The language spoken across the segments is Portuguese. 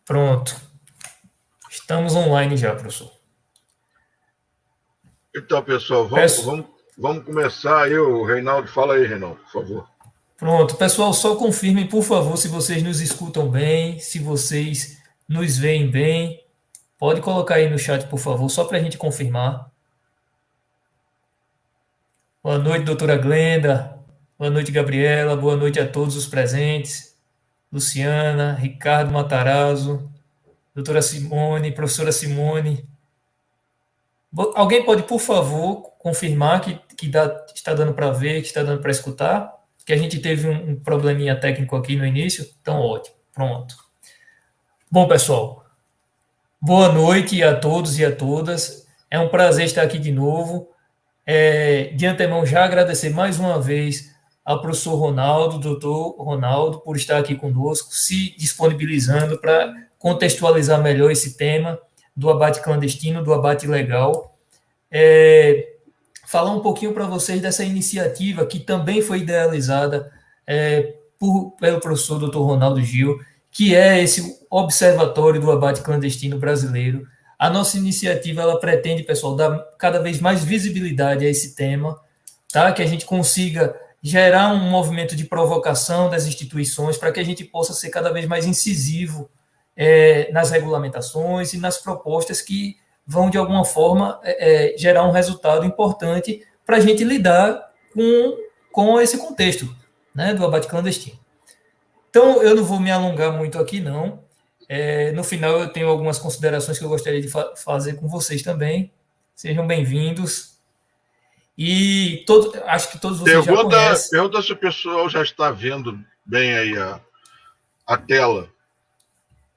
Pronto. Estamos online já, professor. Então, pessoal, vamos começar aí. O Reinaldo, fala aí, Reinaldo, por favor. Pronto, pessoal, só confirmem, por favor, se vocês nos escutam bem, se vocês nos veem bem. Pode colocar aí no chat, por favor, só para a gente confirmar. Boa noite, doutora Glenda. Boa noite, Gabriela. Boa noite a todos os presentes. Luciana, Ricardo Matarazzo, doutora Simone, professora Simone. Alguém pode, por favor, confirmar que está dando para ver, que está dando para escutar? Que a gente teve um probleminha técnico aqui no início. Então, ótimo. Pronto. Bom, pessoal, boa noite a todos e a todas. É um prazer estar aqui de novo. De antemão, já agradecer mais uma vez ao professor Ronaldo, doutor Ronaldo, por estar aqui conosco, se disponibilizando para contextualizar melhor esse tema do abate clandestino, do abate ilegal. Falar um pouquinho para vocês dessa iniciativa que também foi idealizada pelo professor Dr. Ronaldo Gil, que é esse Observatório do Abate Clandestino Brasileiro. A nossa iniciativa ela pretende, pessoal, dar cada vez mais visibilidade a esse tema, tá? Que a gente consiga gerar um movimento de provocação das instituições para que a gente possa ser cada vez mais incisivo nas regulamentações e nas propostas que vão, de alguma forma, gerar um resultado importante para a gente lidar com esse contexto, né, do abate clandestino. Então, eu não vou me alongar muito aqui, não. No final, eu tenho algumas considerações que eu gostaria de fazer com vocês também. Sejam bem-vindos. E acho que todos vocês já conhecem. Pergunta se o pessoal já está vendo bem aí a tela.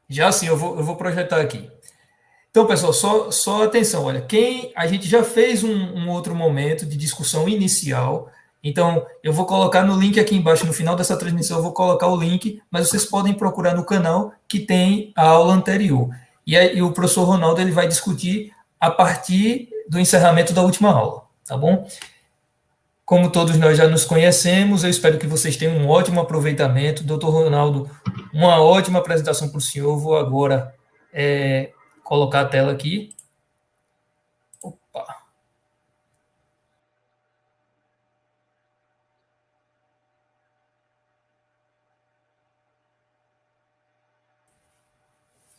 Já sim, eu vou projetar aqui. Então, pessoal, só atenção, olha, a gente já fez um outro momento de discussão inicial, então eu vou colocar no link aqui embaixo, no final dessa transmissão eu vou colocar o link, mas vocês podem procurar no canal que tem a aula anterior. E o professor Ronaldo ele vai discutir a partir do encerramento da última aula, tá bom? Como todos nós já nos conhecemos, eu espero que vocês tenham um ótimo aproveitamento. Doutor Ronaldo, uma ótima apresentação para o senhor. Vou agora colocar a tela aqui. Opa.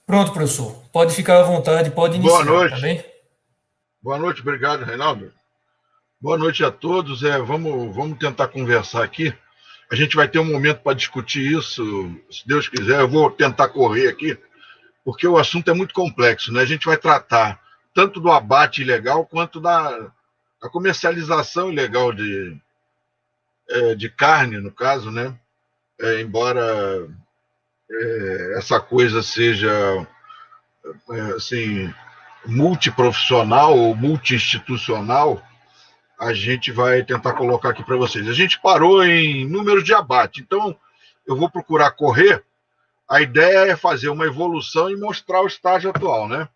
Pronto, professor. Pode ficar à vontade, pode iniciar. Boa noite. Tá bem? Boa noite, obrigado, Reinaldo. Boa noite a todos. Vamos tentar conversar aqui. A gente vai ter um momento para discutir isso, se Deus quiser. Eu vou tentar correr aqui, porque o assunto é muito complexo, né? A gente vai tratar tanto do abate ilegal quanto da comercialização ilegal de carne, no caso, né? Embora essa coisa seja assim, multiprofissional ou multi-institucional, a gente vai tentar colocar aqui para vocês. A gente parou em números de abate, então eu vou procurar correr. A ideia é fazer uma evolução e mostrar o estágio atual, né?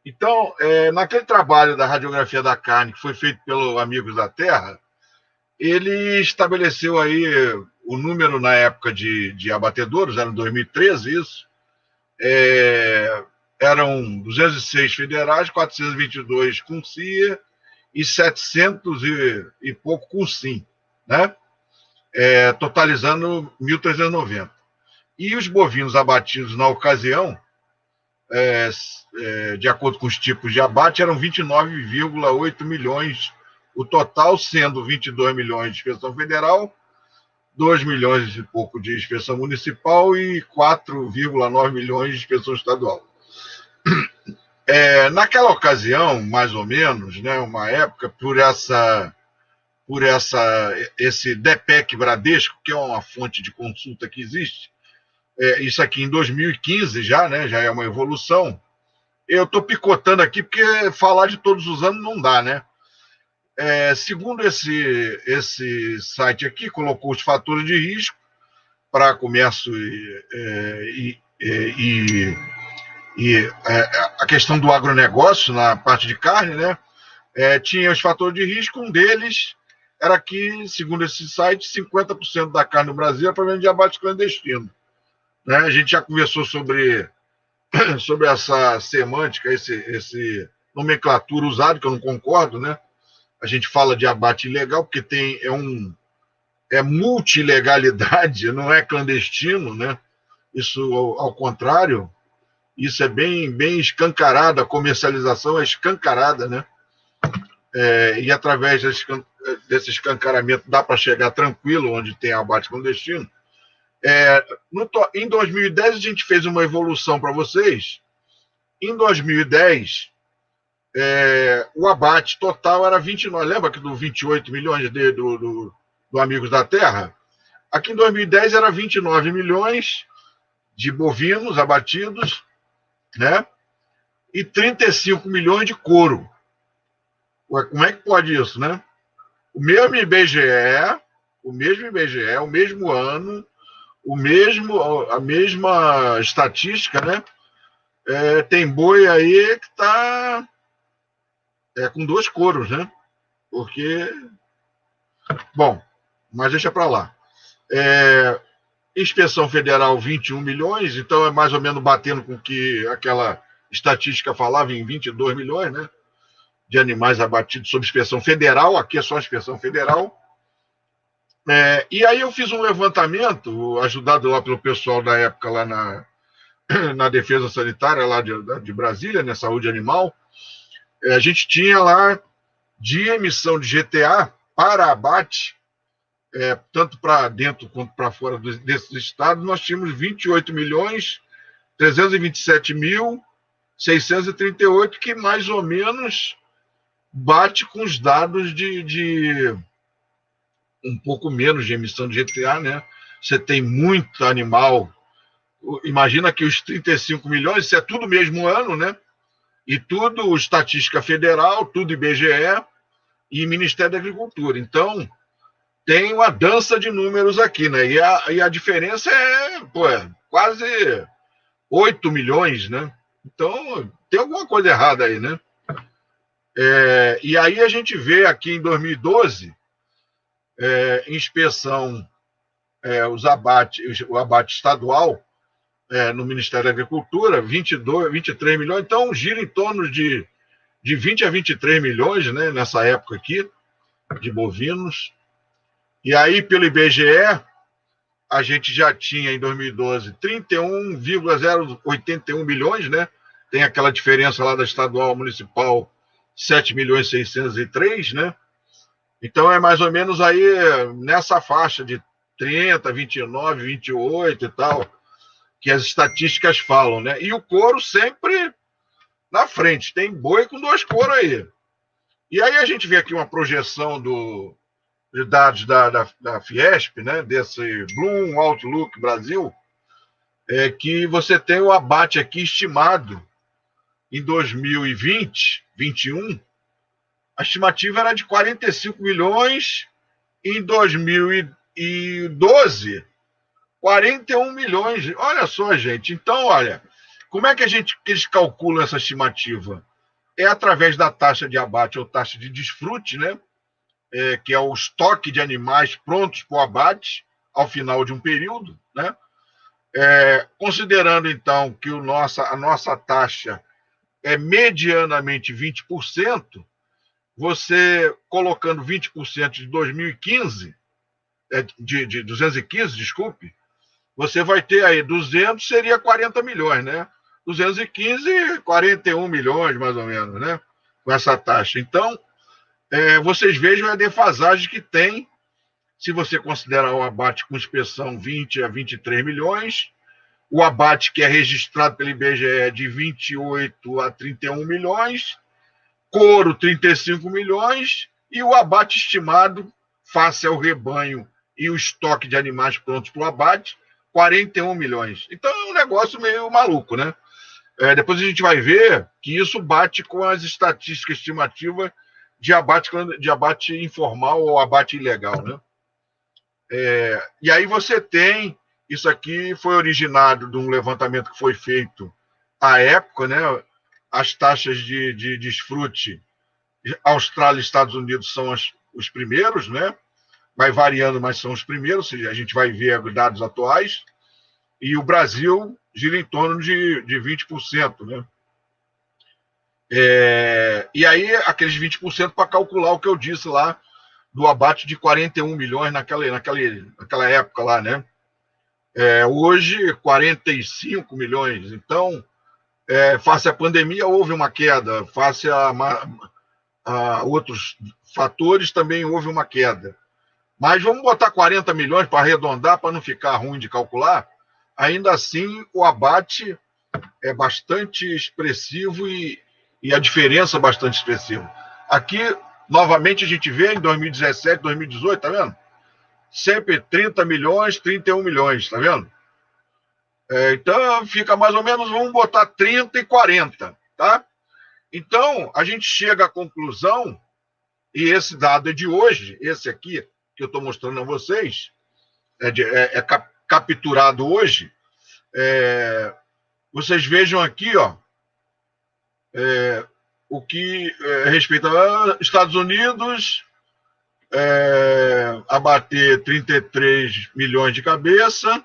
Então, naquele trabalho da radiografia da carne que foi feito pelo Amigos da Terra, ele estabeleceu aí o número na época de abatedouros, era em 2013 isso, eram 206 federais, 422 com CIA e 700 e pouco com SIM, né? Totalizando 1.390. E os bovinos abatidos na ocasião, de acordo com os tipos de abate, eram 29,8 milhões o total, sendo 22 milhões de inspeção federal, 2 milhões e pouco de inspeção municipal e 4,9 milhões de inspeção estadual. Naquela ocasião, mais ou menos, né, uma época, por esse DPEC Bradesco, que é uma fonte de consulta que existe, isso aqui em 2015 já, né, já é uma evolução. Eu estou picotando aqui porque falar de todos os anos não dá, né? Segundo esse site aqui, colocou os fatores de risco para comércio e a questão do agronegócio na parte de carne, né? Tinha os fatores de risco, um deles era que, segundo esse site, 50% da carne no Brasil é problema de abate clandestino. Né? A gente já conversou sobre sobre essa semântica, esse nomenclatura usada, que eu não concordo, né? A gente fala de abate ilegal, porque é multilegalidade, não é clandestino, né? Isso, ao contrário, isso é bem escancarado, a comercialização é escancarada, né? E através desse escancaramento dá para chegar tranquilo onde tem abate clandestino. Em 2010 a gente fez uma evolução para vocês. Em 2010, o abate total era 29. Lembra que do 28 milhões do Amigos da Terra? Aqui em 2010 era 29 milhões de bovinos abatidos, né? E 35 milhões de couro. Ué, como é que pode isso, né? O mesmo IBGE, o mesmo ano, a mesma estatística, né? Tem boi aí que está com 2 couros, né? Porque, bom, mas deixa para lá. Inspeção Federal, 21 milhões, então é mais ou menos batendo com o que aquela estatística falava em 22 milhões, né? De animais abatidos sob inspeção federal, aqui é só inspeção federal. E aí eu fiz um levantamento, ajudado lá pelo pessoal da época lá na Defesa Sanitária lá de Brasília, né, Saúde Animal. A gente tinha lá de emissão de GTA para abate, tanto para dentro quanto para fora desses estados, nós tínhamos 28 milhões 327 mil 638, que mais ou menos bate com os dados de um pouco menos de emissão de GTA, né? Você tem muito animal. Imagina que os 35 milhões, isso é tudo mesmo ano, né? E tudo Estatística Federal, tudo IBGE e Ministério da Agricultura. Então, tem uma dança de números aqui, né? E a diferença é quase 8 milhões, né? Então, tem alguma coisa errada aí, né? E aí a gente vê aqui em 2012, inspeção, o abate estadual no Ministério da Agricultura, 23 milhões, então gira em torno de 20 a 23 milhões, né, nessa época aqui, de bovinos. E aí, pelo IBGE, a gente já tinha em 2012 31,081 milhões, né? Tem aquela diferença lá da estadual municipal, 7 milhões 603, né? Então é mais ou menos aí nessa faixa de 30, 29, 28 e tal, que as estatísticas falam, né? E o couro sempre na frente, tem boi com 2 couros aí. E aí a gente vê aqui uma projeção de dados da Fiesp, né? Desse Bloom Outlook Brasil, que você tem o abate aqui estimado em 2020, 2021, a estimativa era de 45 milhões, em 2012, 41 milhões. Olha só, gente. Então, olha, como é que eles calculam essa estimativa? É através da taxa de abate ou taxa de desfrute, né? Que é o estoque de animais prontos para o abate ao final de um período, né? Considerando, então, que a nossa taxa é medianamente 20%, você colocando 20% de 2015, de 215, desculpe, você vai ter aí 200, seria 40 milhões, né? 215, 41 milhões, mais ou menos, né? Com essa taxa. Então, vocês vejam a defasagem que tem, se você considerar o abate com inspeção 20 a 23 milhões, o abate que é registrado pelo IBGE é de 28 a 31 milhões, couro 35 milhões e o abate estimado face ao rebanho e o estoque de animais prontos para o abate, 41 milhões. Então é um negócio meio maluco, né? Depois a gente vai ver que isso bate com as estatísticas estimativas de abate informal ou abate ilegal, né? E aí você tem, isso aqui foi originado de um levantamento que foi feito à época, né? As taxas de desfrute, Austrália e Estados Unidos são os primeiros, né? Vai variando, mas são os primeiros, ou seja, a gente vai ver dados atuais. e o Brasil gira em torno de 20%, né? E aí, aqueles 20% para calcular o que eu disse lá, do abate de 41 milhões naquela época lá, né? Hoje, 45 milhões. Então, face à pandemia, houve uma queda, face a outros fatores, também houve uma queda. Mas vamos botar 40 milhões para arredondar, para não ficar ruim de calcular. Ainda assim, o abate é bastante expressivo e a diferença bastante expressiva. Aqui, novamente, a gente vê em 2017, 2018, tá vendo? Sempre 30 milhões, 31 milhões, tá vendo? Então, fica mais ou menos, vamos botar 30 e 40, tá? Então, a gente chega à conclusão, e esse dado é de hoje, esse aqui, que eu estou mostrando a vocês, capturado hoje. Vocês vejam aqui, ó, o que respeita a Estados Unidos, abater 33 milhões de cabeça,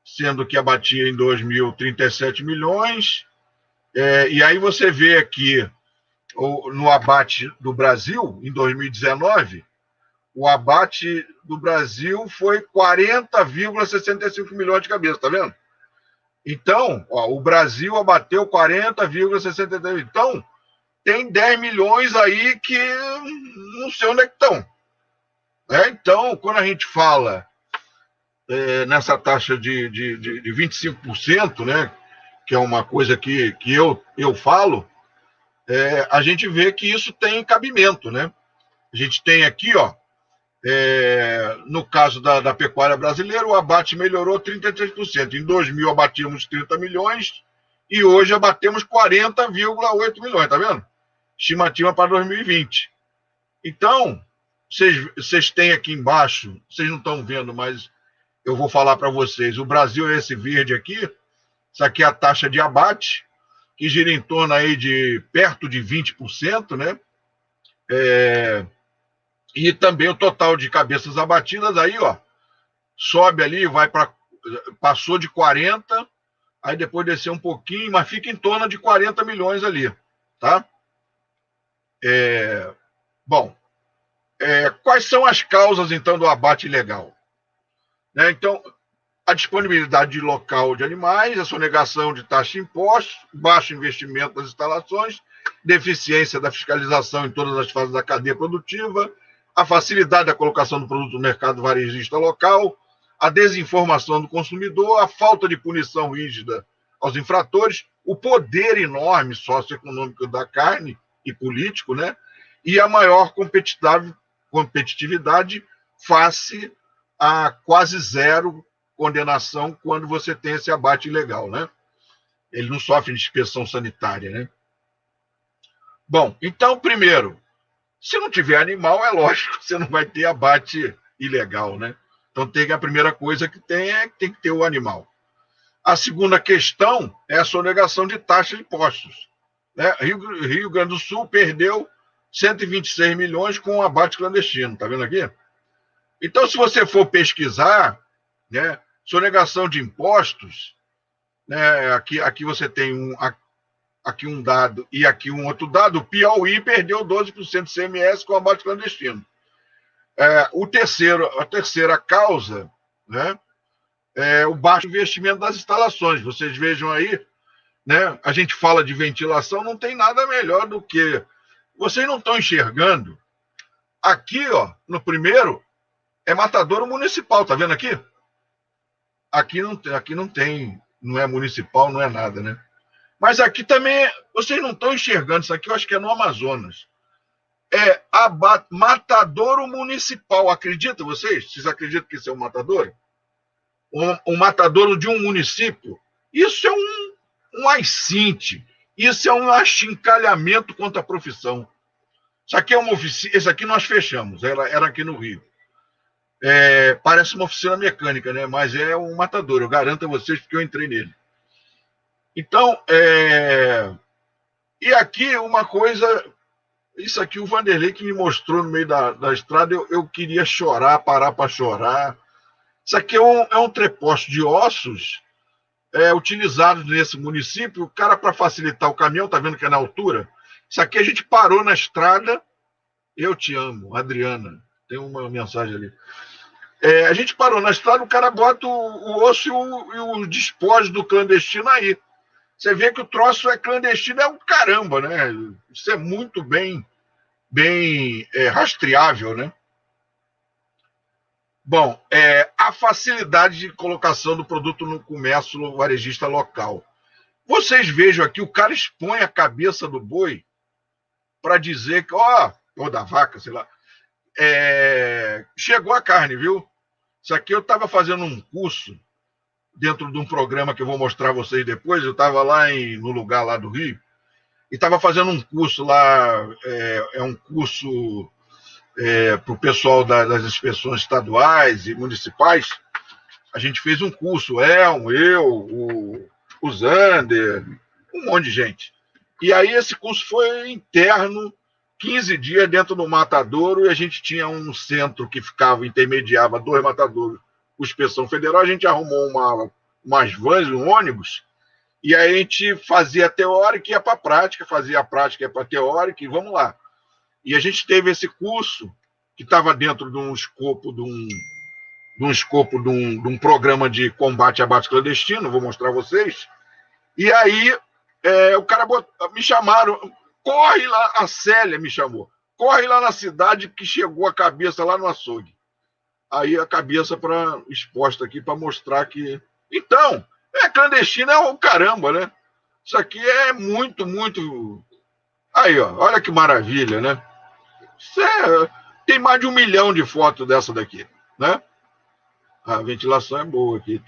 sendo que abatia em 2000 37 milhões. E aí você vê aqui, no abate do Brasil, em 2019, o abate do Brasil foi 40,65 milhões de cabeça, tá vendo? Então, o Brasil abateu 40,63. Então, tem 10 milhões aí que não sei onde é que estão. Então, quando a gente fala nessa taxa de 25%, né, que é uma coisa que eu falo, a gente vê que isso tem cabimento, né? A gente tem aqui, ó, no caso da pecuária brasileira, o abate melhorou 33%. Em 2000 abatíamos 30 milhões e hoje abatemos 40,8 milhões, tá vendo? Estimativa para 2020. Então, vocês têm aqui embaixo, vocês não estão vendo, mas eu vou falar para vocês. O Brasil é esse verde aqui, isso aqui é a taxa de abate, que gira em torno aí de perto de 20%, né? E também o total de cabeças abatidas aí, ó, sobe ali, passou de 40, aí depois desceu um pouquinho, mas fica em torno de 40 milhões ali, tá? Bom, quais são as causas, então, do abate ilegal? Então, a disponibilidade de local de animais, a sonegação de taxa de impostos, baixo investimento nas instalações, deficiência da fiscalização em todas as fases da cadeia produtiva, a facilidade da colocação do produto no mercado varejista local, a desinformação do consumidor, a falta de punição rígida aos infratores, o poder enorme socioeconômico da carne e político, né? E a maior competitividade face a quase zero condenação quando você tem esse abate ilegal, né? Ele não sofre de inspeção sanitária, né? Bom, então, primeiro, se não tiver animal, é lógico que você não vai ter abate ilegal, né? Então, a primeira coisa que tem que ter o animal. A segunda questão é a sonegação de taxa de impostos, né? Rio Grande do Sul perdeu 126 milhões com o abate clandestino, tá vendo aqui? Então, se você for pesquisar, né, sonegação de impostos, né, aqui você tem aqui um dado e aqui um outro dado, o Piauí perdeu 12% de CMS com o abate clandestino. A terceira causa, né, é o baixo investimento das instalações. Vocês vejam aí, né, a gente fala de ventilação, não tem nada melhor do que... Vocês não estão enxergando. Aqui, ó, no primeiro, é matadouro municipal, tá vendo aqui? Aqui não tem, não é municipal, não é nada, né? Mas aqui também, vocês não estão enxergando, isso aqui eu acho que é no Amazonas. Matadouro municipal, acredita vocês? Vocês acreditam que isso é um matadouro? Um matadouro de um município? Isso é um ascinte, isso é um achincalhamento contra a profissão. Isso aqui é uma oficina, esse aqui nós fechamos, era aqui no Rio. Parece uma oficina mecânica, né? Mas é um matador, eu garanto a vocês, porque eu entrei nele. Então, e aqui uma coisa, isso aqui o Vanderlei que me mostrou no meio da estrada, eu queria chorar, parar para chorar. Isso aqui é um treposto de ossos utilizados nesse município. O cara, para facilitar o caminhão, tá vendo que é na altura? Isso aqui a gente parou na estrada. Eu te amo, Adriana. Tem uma mensagem ali. A gente parou na estrada, o cara bota o osso e o despojos do clandestino aí. Você vê que o troço é clandestino, é um caramba, né? Isso é muito bem rastreável, né? Bom, a facilidade de colocação do produto no comércio varejista local. Vocês vejam aqui, o cara expõe a cabeça do boi para dizer que, ou da vaca, sei lá, chegou a carne, viu? Isso aqui eu estava fazendo um curso dentro de um programa que eu vou mostrar a vocês depois. Eu estava lá no lugar lá do Rio e estava fazendo um curso lá, um curso para o pessoal das inspeções estaduais e municipais. A gente fez um curso, eu, o Zander, um monte de gente. E aí esse curso foi interno, 15 dias dentro do matadouro, e a gente tinha um centro que intermediava 2 matadouros com inspeção federal. A gente arrumou umas vans, um ônibus, e aí a gente fazia a teórica e ia para a prática, fazia a prática e ia para a teórica, e vamos lá. E a gente teve esse curso que estava dentro de um escopo de um programa de combate a abate clandestino, vou mostrar a vocês. E aí o cara me chamaram, corre lá, a Célia me chamou, corre lá na cidade que chegou a cabeça lá no açougue. Aí a cabeça exposta aqui para mostrar que... Então, clandestino é o caramba, né? Isso aqui é muito, muito... Aí, ó, olha que maravilha, né? Tem mais de 1 milhão de fotos dessa daqui, né? A ventilação é boa aqui.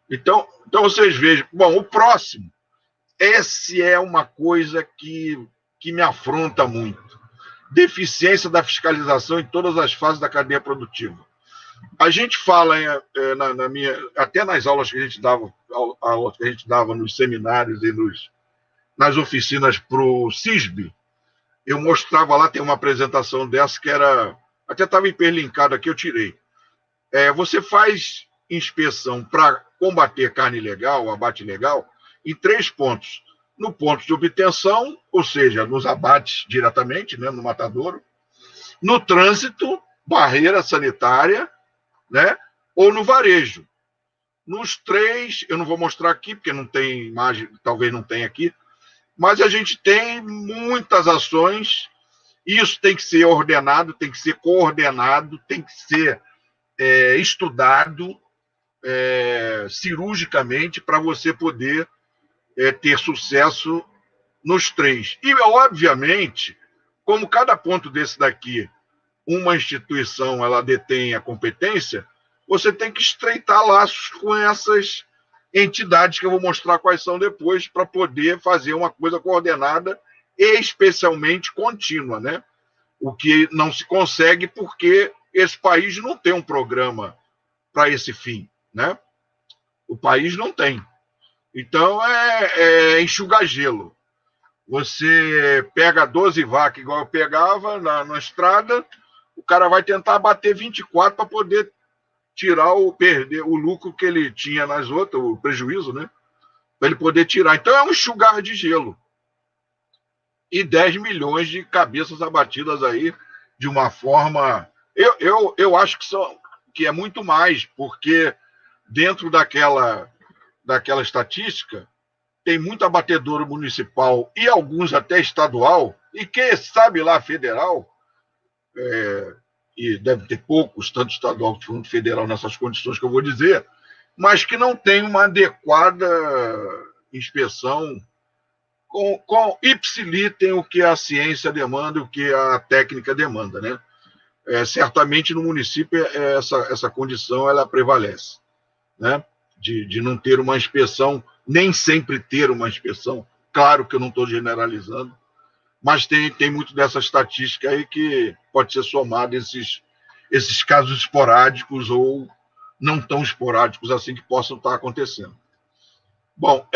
Então vocês vejam. Bom, o próximo. Esse é uma coisa que me afronta muito. Deficiência da fiscalização em todas as fases da cadeia produtiva. A gente fala, até nas aulas que a gente dava nos seminários e nas oficinas para o CISB, eu mostrava lá, tem uma apresentação dessa que até estava hiperlinkado aqui, eu tirei. Você faz inspeção para combater carne ilegal, abate ilegal, em 3 pontos. No ponto de obtenção, ou seja, nos abates diretamente, né, no matadouro, no trânsito, barreira sanitária, né, ou no varejo. Nos 3, eu não vou mostrar aqui, porque não tem imagem, talvez não tenha aqui, mas a gente tem muitas ações. Isso tem que ser ordenado, tem que ser coordenado, tem que ser estudado cirurgicamente para você poder ter sucesso nos 3. E, obviamente, como cada ponto desse daqui, uma instituição ela detém a competência, você tem que estreitar laços com essas entidades que eu vou mostrar quais são depois, para poder fazer uma coisa coordenada e especialmente contínua, né? O que não se consegue porque esse país não tem um programa para esse fim, né? O país não tem. Então, enxugar gelo. Você pega 12 vacas, igual eu pegava na estrada, o cara vai tentar bater 24 para poder tirar o lucro que ele tinha nas outras, o prejuízo, né? Para ele poder tirar. Então, é um enxugar de gelo. E 10 milhões de cabeças abatidas aí de uma forma... Eu acho que é muito mais, porque dentro daquela estatística tem muito abatedouro municipal e alguns até estadual, e quem sabe lá federal, e deve ter poucos, tanto estadual quanto federal, nessas condições que eu vou dizer, mas que não tem uma adequada inspeção com ipsilitem o que a ciência demanda, o que a técnica demanda, né? Certamente no município essa condição ela prevalece, né? De não ter uma inspeção, nem sempre ter uma inspeção. Claro que eu não estou generalizando, mas tem muito dessa estatística aí que pode ser somado esses casos esporádicos ou não tão esporádicos assim que possam estar acontecendo. Bom,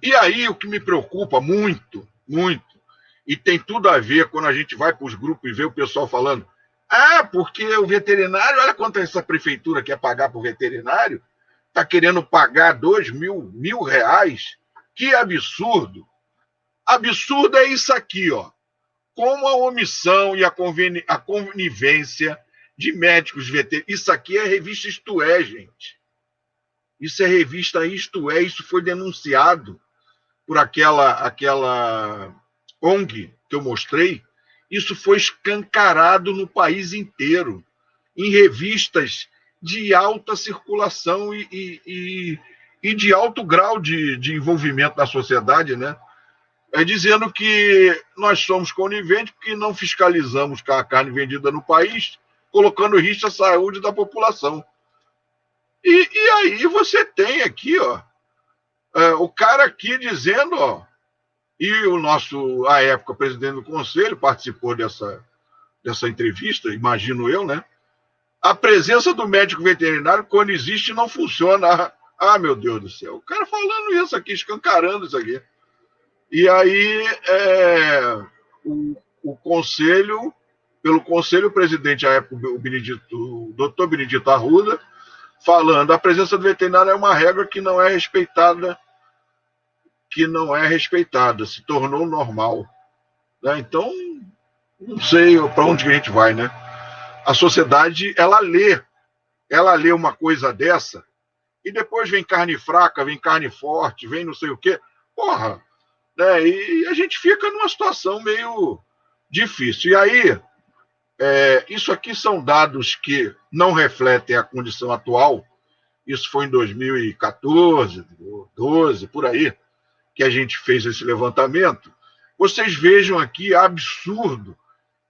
e aí o que me preocupa muito, muito, e tem tudo a ver quando a gente vai para os grupos e vê o pessoal falando, Ah, porque o veterinário, olha quanto essa prefeitura quer pagar para o veterinário, está querendo pagar 2 mil reais. Que absurdo! Absurdo é isso aqui, ó. Como a omissão e a conivência de médicos veterinários. Isso aqui é revista Isto É, gente. Isso é revista Isto É, isso foi denunciado por aquela ONG que eu mostrei. Isso foi escancarado no país inteiro, em revistas de alta circulação e de alto grau de envolvimento da sociedade, né? Dizendo que nós somos coniventes porque não fiscalizamos a carne vendida no país, colocando em risco a saúde da população. E aí você tem aqui, ó, o cara aqui dizendo, ó, e o nosso, à época, presidente do conselho, participou dessa entrevista, imagino eu, né? A presença do médico veterinário, quando existe, não funciona. Ah, meu Deus do céu. O cara falando isso aqui, escancarando isso aqui. E aí, o conselho, pelo conselho, o presidente, à época, o doutor Benedito Arruda, falando, a presença do veterinário é uma regra que não é respeitada, se tornou normal. Né? Então, não sei para onde a gente vai, né? A sociedade, ela lê uma coisa dessa, e depois vem carne fraca, vem carne forte, vem não sei o quê. Porra! Né? E a gente fica numa situação meio difícil. E aí, isso aqui são dados que não refletem a condição atual. Isso foi em 2014, 2012, por aí, que a gente fez esse levantamento. Vocês vejam aqui, absurdo,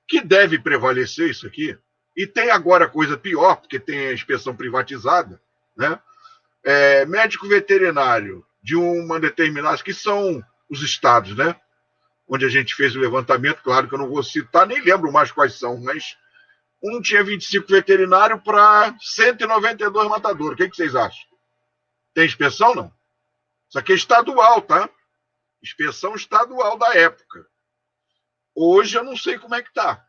que deve prevalecer isso aqui. E tem agora coisa pior, porque tem a inspeção privatizada, né? Médico veterinário de uma determinada, que são os estados, né? Onde a gente fez o levantamento, claro que eu não vou citar, nem lembro mais quais são, mas um tinha 25 veterinários para 192 matadores. O que vocês acham? Tem inspeção, não? Isso aqui é estadual, tá? Inspeção estadual da época. Hoje eu não sei como é que tá.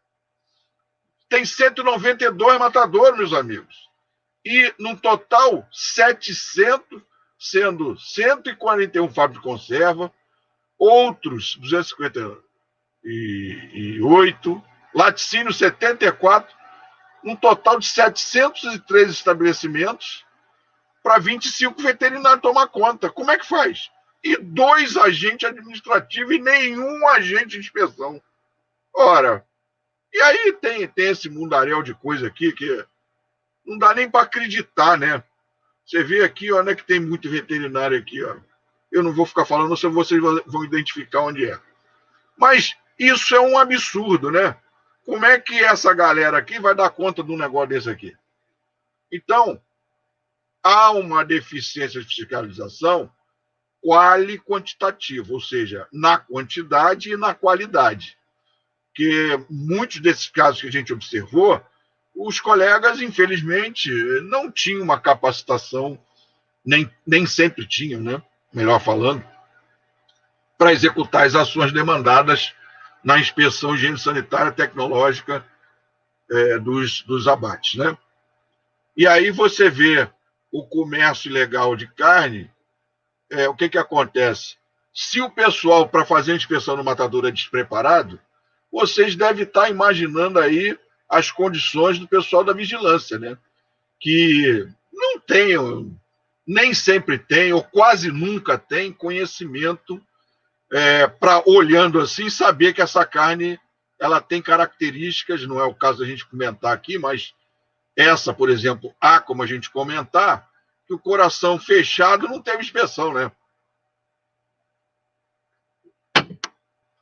Tem 192 matadores, meus amigos. E, num total, 700, sendo 141 fábricas de conserva, outros 258, laticínio 74, um total de 703 estabelecimentos para 25 veterinários tomar conta. Como é que faz? E 2 agentes administrativos e nenhum agente de inspeção. Ora, e aí tem esse mundaréu de coisa aqui que não dá nem para acreditar, né? Você vê aqui, ó, né, que tem muito veterinário aqui, ó. Eu não vou ficar falando, só vocês vão identificar onde é. Mas isso é um absurdo, né? Como é que essa galera aqui vai dar conta de um negócio desse aqui? Então, há uma deficiência de fiscalização quantitativa, ou seja, na quantidade e na qualidade. Que muitos desses casos que a gente observou, os colegas, infelizmente, não tinham uma capacitação, nem sempre tinham, né? Melhor falando, para executar as ações demandadas na inspeção higiênico sanitária tecnológica dos abates, né? E aí você vê o comércio ilegal de carne, o que acontece? Se o pessoal, para fazer a inspeção no matador, é despreparado, vocês devem estar imaginando aí as condições do pessoal da vigilância, né? Que não tem, nem sempre tem, ou quase nunca tem conhecimento para, olhando assim, saber que essa carne ela tem características, não é o caso da gente comentar aqui, mas essa, por exemplo, há como a gente comentar, que o coração fechado não teve inspeção, né?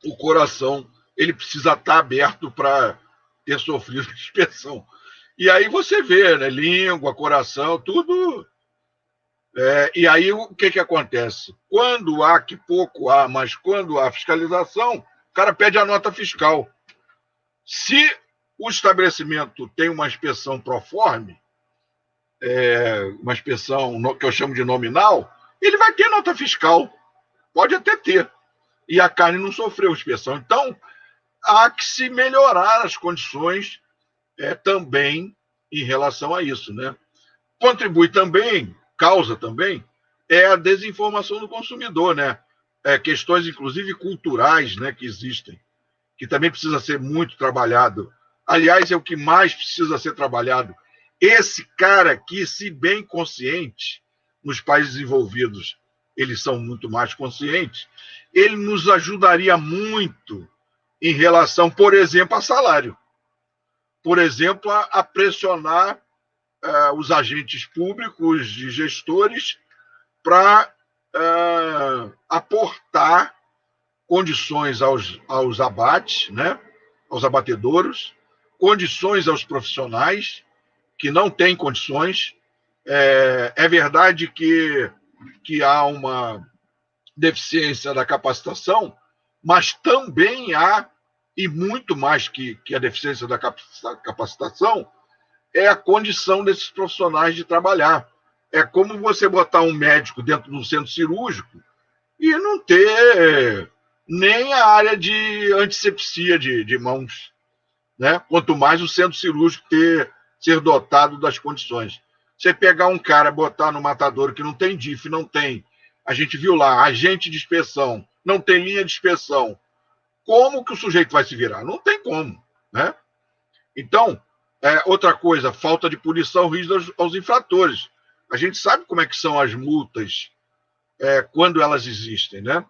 O coração, ele precisa estar aberto para ter sofrido inspeção. E aí você vê, né? Língua, coração, tudo. E aí o que acontece? Quando há, que pouco há, mas quando há fiscalização, o cara pede a nota fiscal. Se o estabelecimento tem uma inspeção proforme, uma inspeção que eu chamo de nominal, ele vai ter nota fiscal. Pode até ter. E a carne não sofreu inspeção. Então, há que se melhorar as condições também em relação a isso, né? Contribui também, causa também, a desinformação do consumidor, né? Questões, inclusive, culturais, né, que existem, que também precisa ser muito trabalhado. Aliás, é o que mais precisa ser trabalhado. Esse cara aqui, se bem consciente, nos países desenvolvidos, eles são muito mais conscientes, ele nos ajudaria muito em relação, por exemplo, a salário. Por exemplo, a pressionar os agentes públicos e gestores para aportar condições aos abates, né? Aos abatedouros, condições aos profissionais que não têm condições. É verdade que há uma deficiência da capacitação, mas também há, e muito mais que a deficiência da capacitação, é a condição desses profissionais de trabalhar. É como você botar um médico dentro de um centro cirúrgico e não ter nem a área de antisepsia de mãos, né? Quanto mais o centro cirúrgico ser dotado das condições. Você pegar um cara, botar no matadouro que não tem DIF, não tem, a gente viu lá, agente de inspeção, não tem linha de inspeção, como que o sujeito vai se virar? Não tem como, né? Então, outra coisa, falta de punição rígida aos infratores. A gente sabe como é que são as multas quando elas existem, né?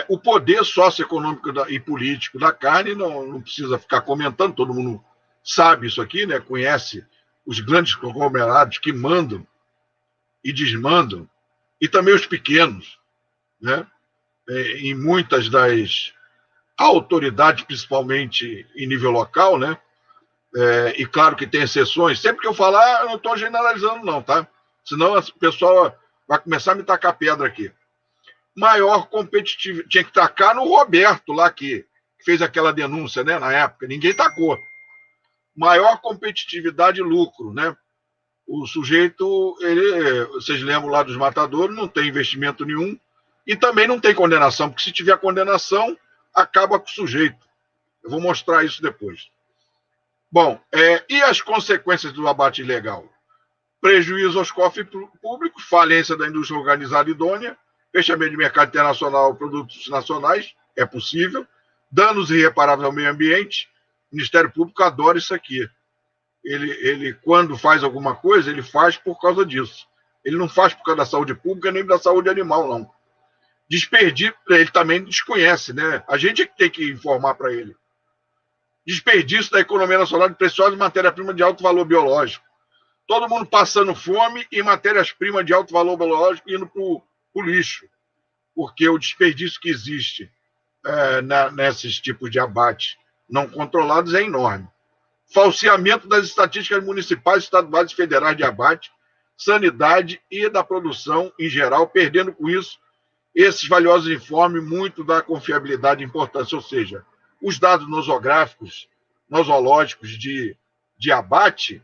O poder socioeconômico e político da carne não precisa ficar comentando, todo mundo sabe isso aqui, né? Conhece os grandes conglomerados que mandam e desmandam, e também os pequenos, né? Em muitas das autoridades, principalmente em nível local, né? E claro que tem exceções. Sempre que eu falar, eu não estou generalizando, não, tá? Senão o pessoal vai começar a me tacar pedra aqui. Maior competitividade. Tinha que tacar no Roberto lá, que fez aquela denúncia, né? Na época. Ninguém tacou. Maior competitividade e lucro, né? O sujeito, vocês lembram lá dos matadores, não tem investimento nenhum e também não tem condenação, porque se tiver condenação, acaba com o sujeito. Eu vou mostrar isso depois. Bom, e as consequências do abate ilegal? Prejuízo aos cofres públicos, falência da indústria organizada idônea, fechamento de mercado internacional, produtos nacionais, é possível, danos irreparáveis ao meio ambiente. O Ministério Público adora isso aqui. Ele, quando faz alguma coisa, ele faz por causa disso. Ele não faz por causa da saúde pública nem da saúde animal, não. Desperdício, ele também desconhece, né? A gente é que tem que informar para ele. Desperdício da economia nacional de preciosa matéria-prima de alto valor biológico. Todo mundo passando fome e matérias-primas de alto valor biológico indo para o lixo. Porque o desperdício que existe nesses tipos de abate não controlados é enorme. Falseamento das estatísticas municipais, estaduais e federais de abate, sanidade e da produção em geral, perdendo com isso esses valiosos informes muito da confiabilidade e importância, ou seja, os dados nosológicos de abate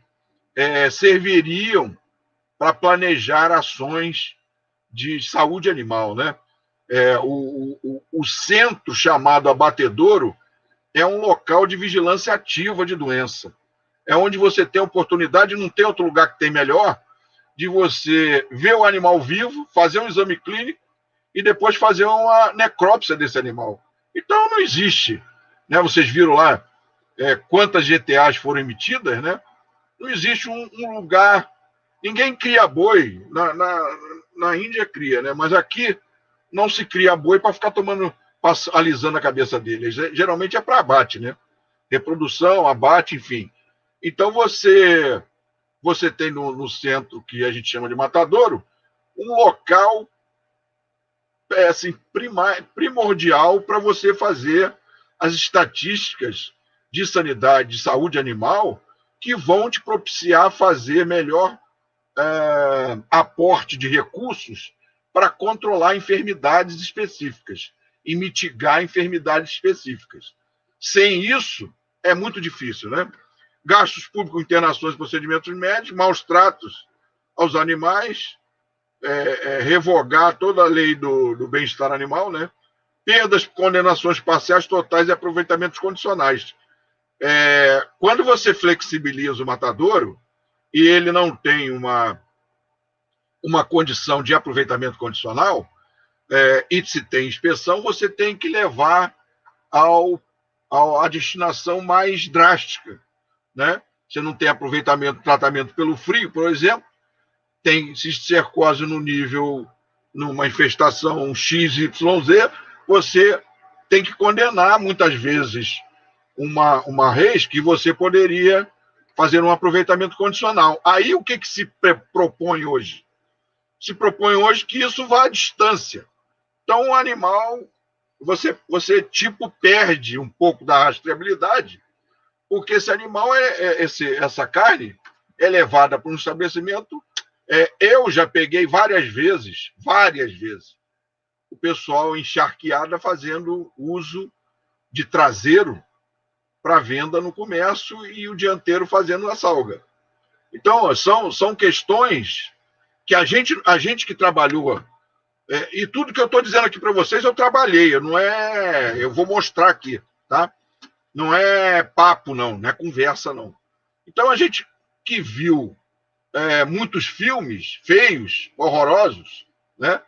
serviriam para planejar ações de saúde animal, né? O centro chamado abatedouro é um local de vigilância ativa de doença. É onde você tem a oportunidade, não tem outro lugar que tem melhor, de você ver o animal vivo, fazer um exame clínico e depois fazer uma necrópsia desse animal. Então, não existe. Né? Vocês viram lá quantas GTAs foram emitidas, né? Não existe um lugar... Ninguém cria boi. Na Índia cria, né? Mas aqui não se cria boi para ficar alisando a cabeça dele. Geralmente é para abate, né? Reprodução, abate, enfim. Então você tem no centro, que a gente chama de matadouro, um local assim, primordial para você fazer as estatísticas de sanidade, de saúde animal, que vão te propiciar fazer melhor aporte de recursos para controlar enfermidades específicas e mitigar enfermidades específicas. Sem isso, é muito difícil, né? Gastos públicos, internações, procedimentos médicos, maus tratos aos animais, revogar toda a lei do bem-estar animal, né? Perdas, condenações parciais, totais e aproveitamentos condicionais. Quando você flexibiliza o matadouro e ele não tem uma condição de aproveitamento condicional, e se tem inspeção, você tem que levar à destinação mais drástica, né? Você não tem aproveitamento, tratamento pelo frio, por exemplo, tem cisticercose no nível, numa infestação XYZ, você tem que condenar, muitas vezes, uma res que você poderia fazer um aproveitamento condicional. Aí, o que se propõe hoje? Se propõe hoje que isso vá à distância. Então, o animal, você tipo, perde um pouco da rastreabilidade, porque esse animal, essa carne, é levada para um estabelecimento. Eu já peguei várias vezes, o pessoal encharqueado fazendo uso de traseiro para venda no comércio e o dianteiro fazendo a salga. Então, são questões que a gente que trabalhou, e tudo que eu estou dizendo aqui para vocês, eu trabalhei, eu vou mostrar aqui, tá? Não é papo, não é conversa, não. Então, a gente que viu muitos filmes feios, horrorosos, né?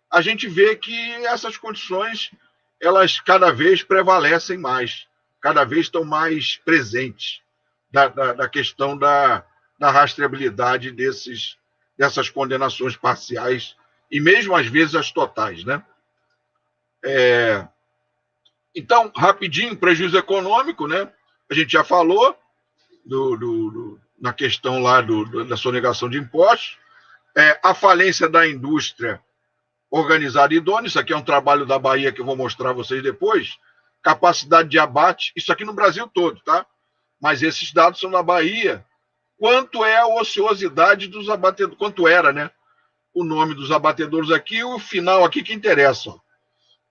A gente vê que essas condições, elas cada vez prevalecem mais, cada vez estão mais presentes da questão da rastreabilidade dessas condenações parciais e mesmo às vezes as totais, né? Então, rapidinho, prejuízo econômico, né? A gente já falou na questão lá da sonegação de impostos, a falência da indústria organizada e idônea. Isso aqui é um trabalho da Bahia que eu vou mostrar a vocês depois. Capacidade de abate, isso aqui no Brasil todo, tá? Mas esses dados são da Bahia. Quanto é a ociosidade dos abatedores, quanto era, né? O nome dos abatedores aqui, o final aqui que interessa. Ó.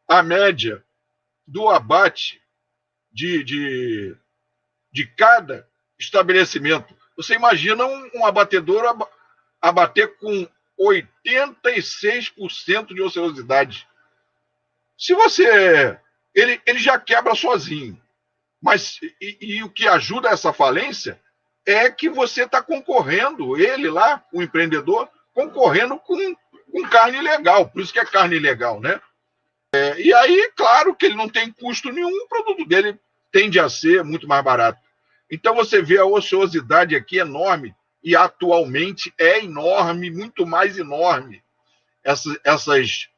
A média do abate de cada estabelecimento. Você imagina um abatedor abater com 86% de ociosidade. Se você... Ele já quebra sozinho. Mas e o que ajuda essa falência é que você está concorrendo, ele lá, o empreendedor, concorrendo com carne ilegal. Por isso que é carne ilegal, né? E aí, claro que ele não tem custo nenhum, o produto dele tende a ser muito mais barato. Então, você vê a ociosidade aqui enorme, e atualmente é enorme, muito mais enorme, essas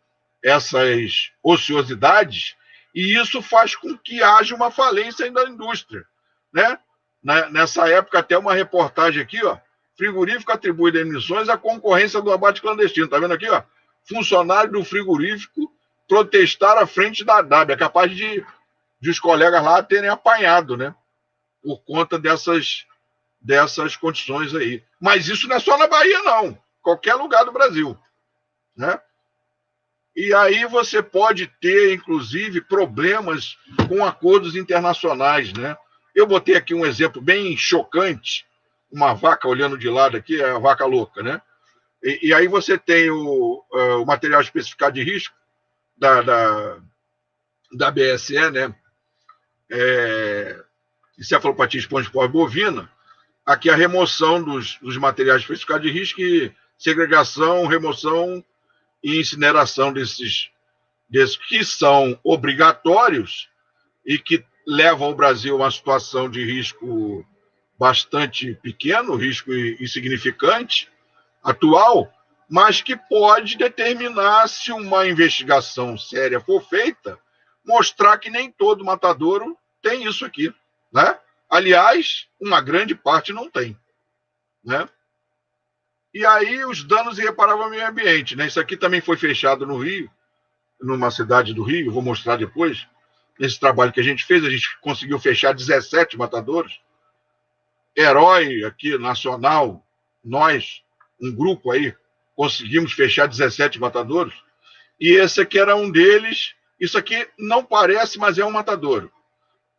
ociosidades, e isso faz com que haja uma falência da indústria, né? Nessa época, até uma reportagem aqui, ó, frigorífico atribui demissões à concorrência do abate clandestino. Tá vendo aqui, ó? Funcionário do frigorífico protestar à frente da DAB. É capaz de os colegas lá terem apanhado, né? Por conta dessas condições aí. Mas isso não é só na Bahia, não. Qualquer lugar do Brasil, né? E aí você pode ter, inclusive, problemas com acordos internacionais, né? Eu botei aqui um exemplo bem chocante, uma vaca olhando de lado aqui, é a vaca louca, né? E aí você tem o material especificado de risco da BSE, né? Encefalopatia espongiforme bovina, aqui a remoção dos materiais especificados de risco e segregação, remoção e incineração desses que são obrigatórios e que levam o Brasil a uma situação de risco bastante pequeno, risco insignificante, atual, mas que pode determinar, se uma investigação séria for feita, mostrar que nem todo matadouro tem isso aqui, né? Aliás, uma grande parte não tem, né? E aí os danos irreparáveis ao meio ambiente, né? Isso aqui também foi fechado no Rio, numa cidade do Rio, vou mostrar depois. Nesse trabalho que a gente fez, a gente conseguiu fechar 17 matadouros. Herói aqui, nacional, nós, um grupo aí, conseguimos fechar 17 matadouros. E esse aqui era um deles. Isso aqui não parece, mas é um matadouro.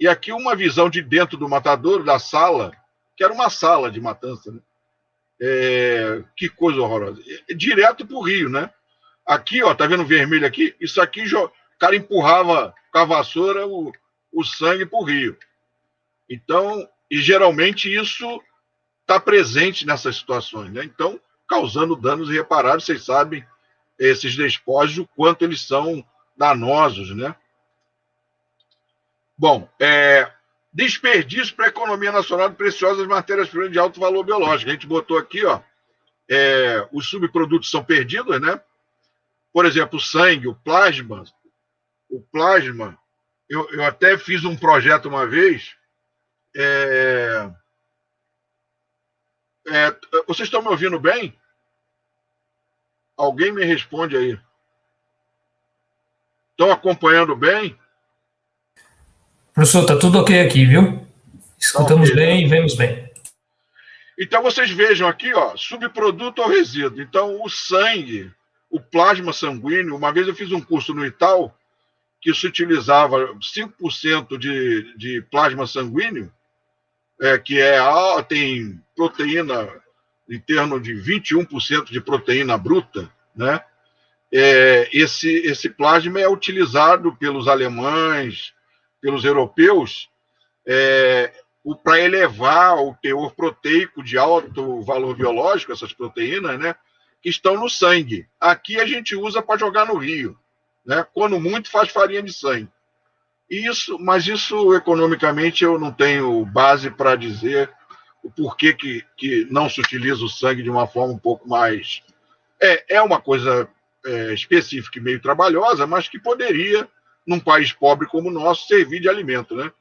E aqui uma visão de dentro do matadouro, da sala, que era uma sala de matança, né? Que coisa horrorosa. Direto para o rio, né? Aqui, ó, tá vendo vermelho aqui? Isso aqui, o cara empurrava com a vassoura o sangue para o rio. Então, e geralmente isso está presente nessas situações, né? Então, causando danos irreparáveis, vocês sabem, esses despojos, o quanto eles são danosos, né? Bom, desperdício para a economia nacional de preciosas matérias-primas de alto valor biológico. A gente botou aqui, ó, os subprodutos são perdidos, né? Por exemplo, o sangue, o plasma. Eu até fiz um projeto uma vez. Vocês estão me ouvindo bem? Alguém me responde aí. Estão acompanhando bem? Professor, está tudo ok aqui, viu? Escutamos okay, bem né? e vemos bem. Então, vocês vejam aqui, ó, subproduto ou resíduo. Então, o sangue, o plasma sanguíneo, uma vez eu fiz um curso no Itaú, que se utilizava 5% de plasma sanguíneo, que tem proteína em torno de 21% de proteína bruta, né? Esse plasma é utilizado pelos alemães, pelos europeus, para elevar o teor proteico de alto valor biológico, essas proteínas, né, que estão no sangue. Aqui a gente usa para jogar no rio, né? Quando muito, faz farinha de sangue. Mas isso economicamente eu não tenho base para dizer o porquê que não se utiliza o sangue de uma forma um pouco mais. É uma coisa específica e meio trabalhosa, mas que poderia, num país pobre como o nosso, servir de alimento, né?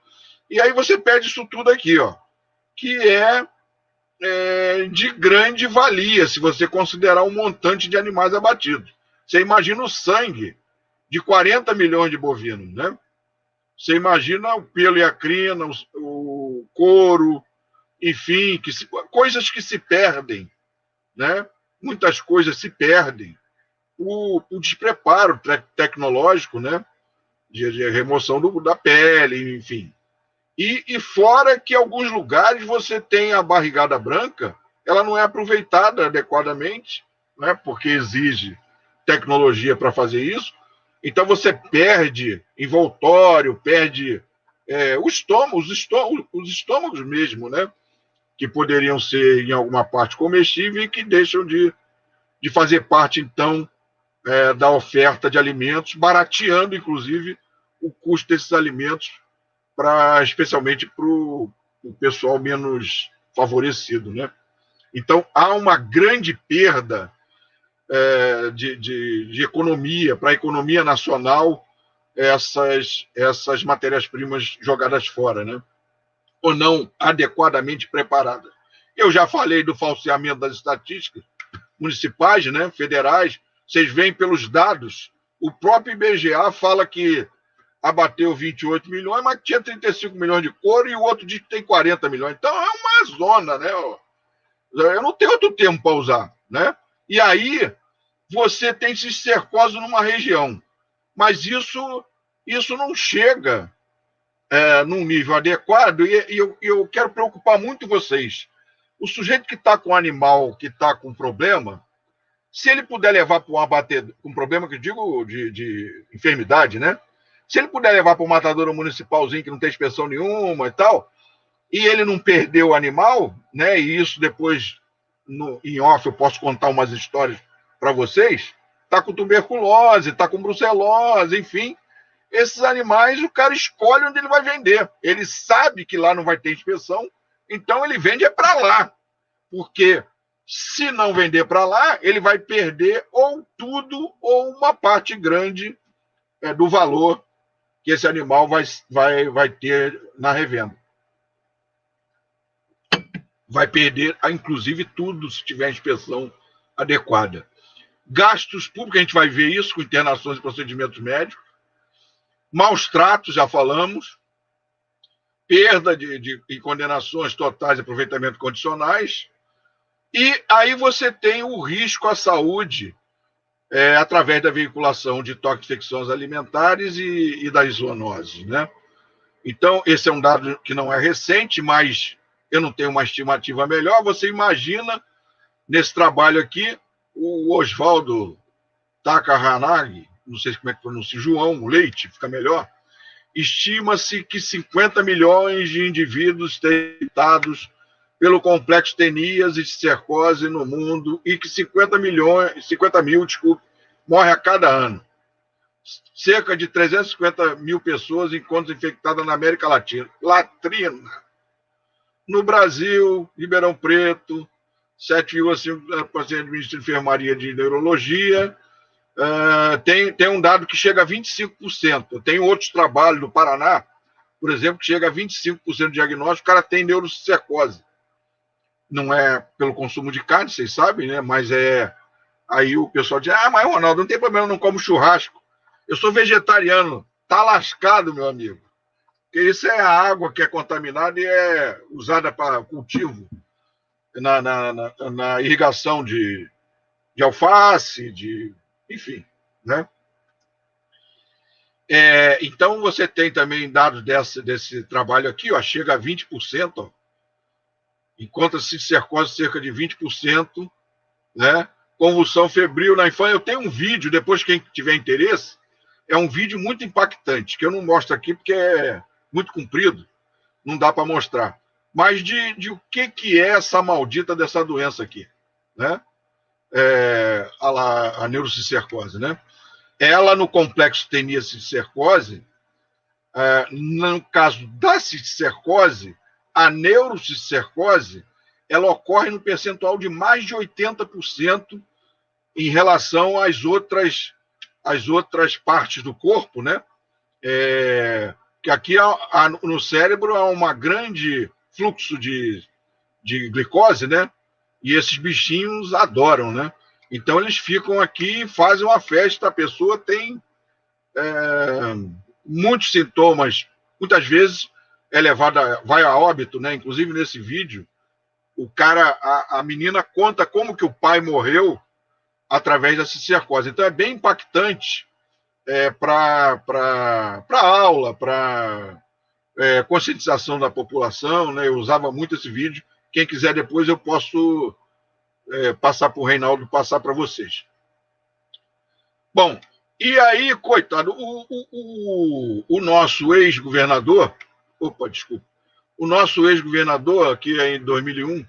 E aí você perde isso tudo aqui, ó, que de grande valia, se você considerar um montante de animais abatidos. Você imagina o sangue de 40 milhões de bovinos, né? Você imagina o pelo e a crina, o couro, enfim, coisas que se perdem, né? Muitas coisas se perdem. O despreparo tecnológico, né? De remoção da pele, enfim. E fora que em alguns lugares você tem a barrigada branca, ela não é aproveitada adequadamente, né? Porque exige tecnologia para fazer isso. Então você perde envoltório, perde os estômagos mesmo, né? Que poderiam ser em alguma parte comestíveis e que deixam de fazer parte, então, da oferta de alimentos, barateando, inclusive, o custo desses alimentos, especialmente para o pessoal menos favorecido, né? Então, há uma grande perda de economia, para a economia nacional, essas matérias-primas jogadas fora, né? Ou não adequadamente preparadas. Eu já falei do falseamento das estatísticas municipais, né, federais. Vocês veem pelos dados, o próprio IBGE fala que abateu 28 milhões, mas tinha 35 milhões de couro e o outro diz que tem 40 milhões. Então é uma zona, né? Eu não tenho outro termo para usar, né? E aí você tem cistercose numa região, mas isso não chega num nível adequado e eu quero preocupar muito vocês. O sujeito que está com um animal que está com problema, se ele puder levar para um abatedor, com problema que eu digo de enfermidade, né? Se ele puder levar para um matador municipalzinho que não tem inspeção nenhuma e tal, e ele não perdeu o animal, né? E isso depois, em off, eu posso contar umas histórias para vocês. Tá com tuberculose, tá com brucelose, enfim. Esses animais, o cara escolhe onde ele vai vender. Ele sabe que lá não vai ter inspeção, então ele vende para lá. Porque se não vender para lá, ele vai perder ou tudo ou uma parte grande do valor que esse animal vai ter na revenda. Vai perder, inclusive, tudo se tiver inspeção adequada. Gastos públicos, a gente vai ver isso com internações e procedimentos médicos. Maus tratos, já falamos. Perda de condenações totais e aproveitamento condicionais. E aí você tem o risco à saúde através da veiculação de toxicifecções alimentares e das zoonoses, né? Então, esse é um dado que não é recente, mas eu não tenho uma estimativa melhor. Você imagina, nesse trabalho aqui, o Oswaldo Takahanagi, não sei como é que pronuncia, João Leite, fica melhor, estima-se que 50 milhões de indivíduos têm infectados pelo complexo tenias e cistercose no mundo e que 50 mil, morrem a cada ano. Cerca de 350 mil pessoas encontram infectadas na América Latina. No Brasil, Ribeirão Preto, 7,5% pacientes de enfermaria de neurologia. Tem um dado que chega a 25%. Tem outros trabalhos no Paraná, por exemplo, que chega a 25% de diagnóstico, o cara tem neurocicercose. Não é pelo consumo de carne, vocês sabem, né? Mas aí o pessoal diz, mas Ronaldo, não tem problema, eu não como churrasco. Eu sou vegetariano. Tá lascado, meu amigo. Porque isso é a água que é contaminada e é usada para cultivo, na irrigação de alface, enfim, né? Então, você tem também dados desse trabalho aqui, ó, chega a 20%, ó, encontra-se cistercose cerca de 20%, né? Convulsão febril na infância. Eu tenho um vídeo, depois quem tiver interesse, é um vídeo muito impactante, que eu não mostro aqui porque é muito comprido, não dá para mostrar. Mas de o que é essa maldita dessa doença aqui, né? A neurocicercose, né? Ela, no complexo tenia cistercose, no caso da cistercose, a neurocicercose, ela ocorre no percentual de mais de 80% em relação às outras partes do corpo, né? Que aqui no cérebro há um grande fluxo de glicose, né? E esses bichinhos adoram, né? Então eles ficam aqui e fazem uma festa, a pessoa tem muitos sintomas, muitas vezes vai a óbito, né? Inclusive nesse vídeo, a menina conta como que o pai morreu através da cistercose. Então é bem impactante para aula, para conscientização da população, né? Eu usava muito esse vídeo. Quem quiser depois eu posso passar para o Reinaldo, passar para vocês. Bom, e aí, coitado, o nosso ex-governador, o nosso ex-governador aqui em 2001,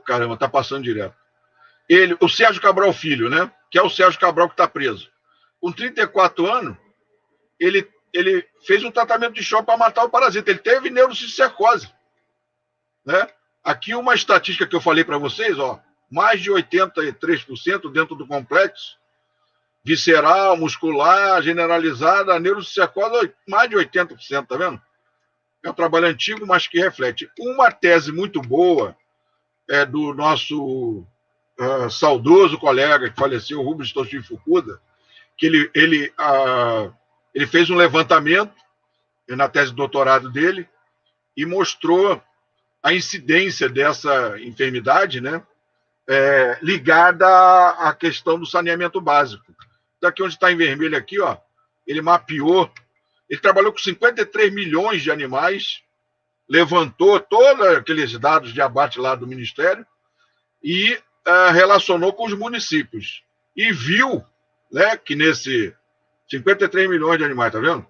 caramba, tá passando direto. O Sérgio Cabral Filho, né? Que é o Sérgio Cabral que está preso. Com 34 anos, ele fez um tratamento de choque para matar o parasita. Ele teve neurocicercose, né? Aqui uma estatística que eu falei para vocês, ó, mais de 83% dentro do complexo visceral, muscular, generalizada, a neurocicercose, mais de 80%, tá vendo? É um trabalho antigo, mas que reflete. Uma tese muito boa do nosso saudoso colega que faleceu, Rubens Toshio Fukuda, que ele fez um levantamento na tese de doutorado dele e mostrou a incidência dessa enfermidade, né, ligada à questão do saneamento básico. Daqui onde está em vermelho aqui, ó, ele mapeou, ele trabalhou com 53 milhões de animais, levantou todos aqueles dados de abate lá do Ministério e relacionou com os municípios. E viu, né, que nesse 53 milhões de animais, tá vendo?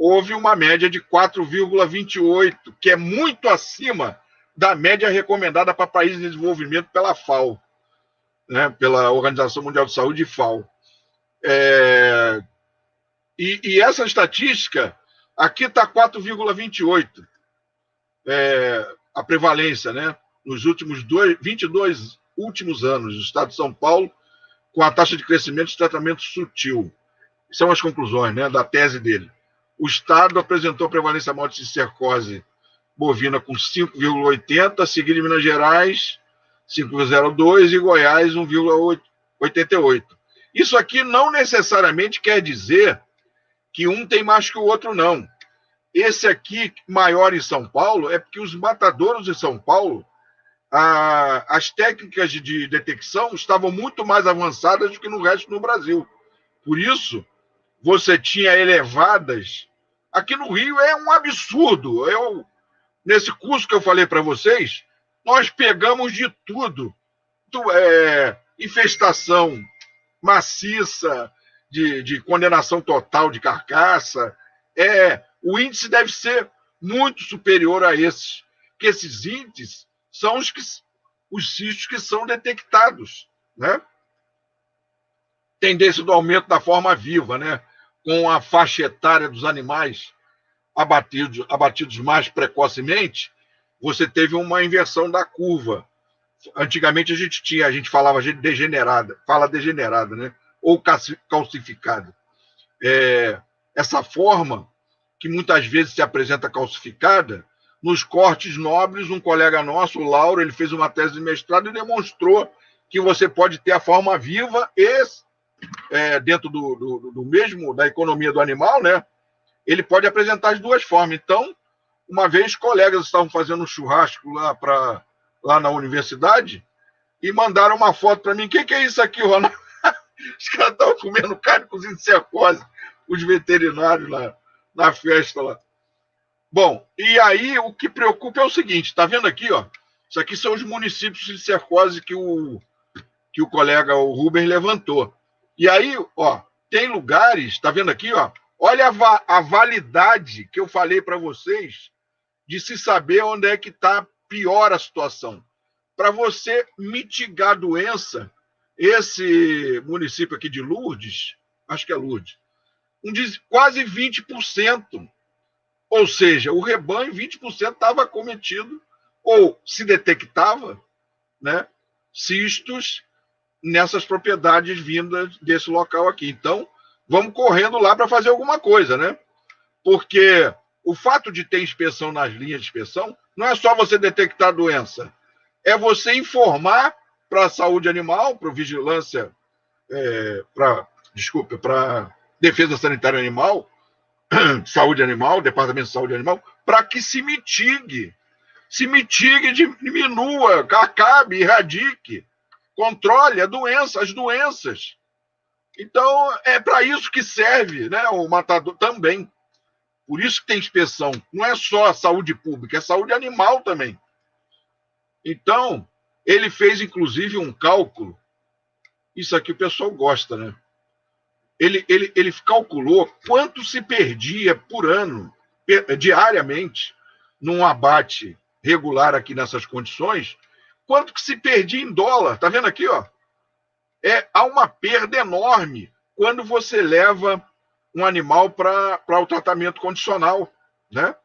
Houve uma média de 4,28, que é muito acima da média recomendada para países em desenvolvimento pela FAO, né, pela Organização Mundial de Saúde, FAO. E essa estatística, aqui está 4,28, a prevalência, né, nos últimos 22 últimos anos, no estado de São Paulo, com a taxa de crescimento de tratamento sutil. São as conclusões, né, da tese dele. O estado apresentou prevalência maior de cistercose bovina com 5,80, seguido de Minas Gerais, 5,02 e Goiás, 1,88. Isso aqui não necessariamente quer dizer que um tem mais que o outro, não. Esse aqui, maior em São Paulo, é porque os matadouros em São Paulo, as técnicas de detecção estavam muito mais avançadas do que no resto do Brasil. Por isso, você tinha elevadas... Aqui no Rio é um absurdo. Nesse curso que eu falei para vocês, nós pegamos de tudo. Infestação maciça, de condenação total de carcaça. O índice deve ser muito superior a esses, porque esses índices são os cistos que são detectados, né? Tendência do aumento da forma viva, né? Com a faixa etária dos animais abatidos mais precocemente, você teve uma inversão da curva. Antigamente a gente falava degenerada, né? Ou calcificada. Essa forma, que muitas vezes se apresenta calcificada, nos cortes nobres, um colega nosso, o Lauro, ele fez uma tese de mestrado e demonstrou que você pode ter a forma viva e, dentro do mesmo, da economia do animal, né? Ele pode apresentar as duas formas. Então, uma vez, colegas estavam fazendo um churrasco lá na universidade e mandaram uma foto para mim. O que é isso aqui, Ronaldo? Os caras estavam comendo carne com cercose, os veterinários lá na festa lá. Bom, e aí o que preocupa é o seguinte, está vendo aqui, ó? Isso aqui são os municípios de cercose que o colega, o Ruber, levantou. E aí, ó, tem lugares, está vendo aqui, ó? Olha a validade que eu falei para vocês de se saber onde é que está pior a situação. Para você mitigar a doença, esse município aqui de Lourdes, acho que é Lourdes, quase 20%. Ou seja, o rebanho, 20% estava acometido, ou se detectava, né, cistos nessas propriedades vindas desse local aqui. Então, vamos correndo lá para fazer alguma coisa, né? Porque o fato de ter inspeção nas linhas de inspeção não é só você detectar a doença, é você informar para a saúde animal, para vigilância, para defesa sanitária animal, saúde animal, departamento de saúde animal, para que se mitigue, diminua, acabe, erradique, controle as doenças. Então, é para isso que serve, né, o matador também. Por isso que tem inspeção. Não é só a saúde pública, é saúde animal também. Então, ele fez, inclusive, um cálculo. Isso aqui o pessoal gosta, né? Ele calculou quanto se perdia por ano, diariamente, num abate regular aqui nessas condições, quanto que se perdia em dólar. Tá vendo aqui, ó? Há uma perda enorme quando você leva um animal para o tratamento condicional, né?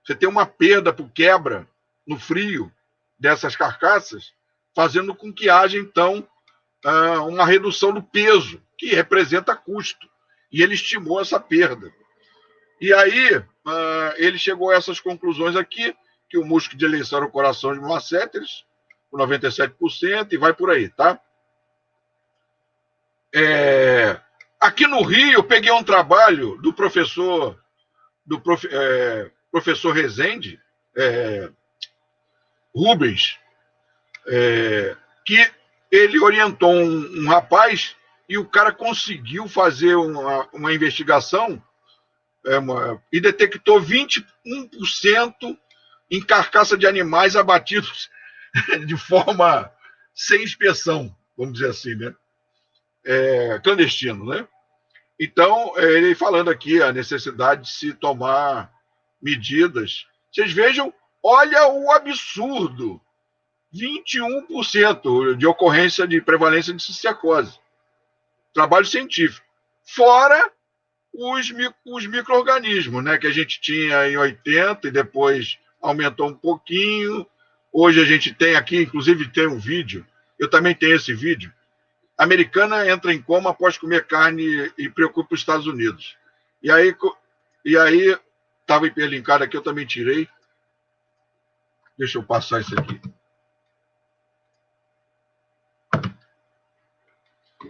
Você tem uma perda por quebra no frio dessas carcaças, fazendo com que haja, então, uma redução do peso, que representa custo. E ele estimou essa perda. E aí, ele chegou a essas conclusões aqui, que o músculo de eleição era o coração de masséteres, com 97%, e vai por aí, tá? Aqui no Rio, eu peguei um trabalho do professor Rezende, Rubens, que ele orientou um rapaz e o cara conseguiu fazer uma investigação e detectou 21% em carcaça de animais abatidos de forma sem inspeção, vamos dizer assim, né? Clandestino, né? Então, ele falando aqui a necessidade de se tomar medidas. Vocês vejam, olha o absurdo, 21% de ocorrência de prevalência de cisticercose. Trabalho científico. Fora os micro-organismos, né, que a gente tinha em 80 e depois aumentou um pouquinho. Hoje a gente tem aqui, inclusive tem um vídeo, eu também tenho esse vídeo. A americana entra em coma após comer carne e preocupa os Estados Unidos. E aí estava hiperlinkado aqui, eu também tirei. Deixa eu passar isso aqui.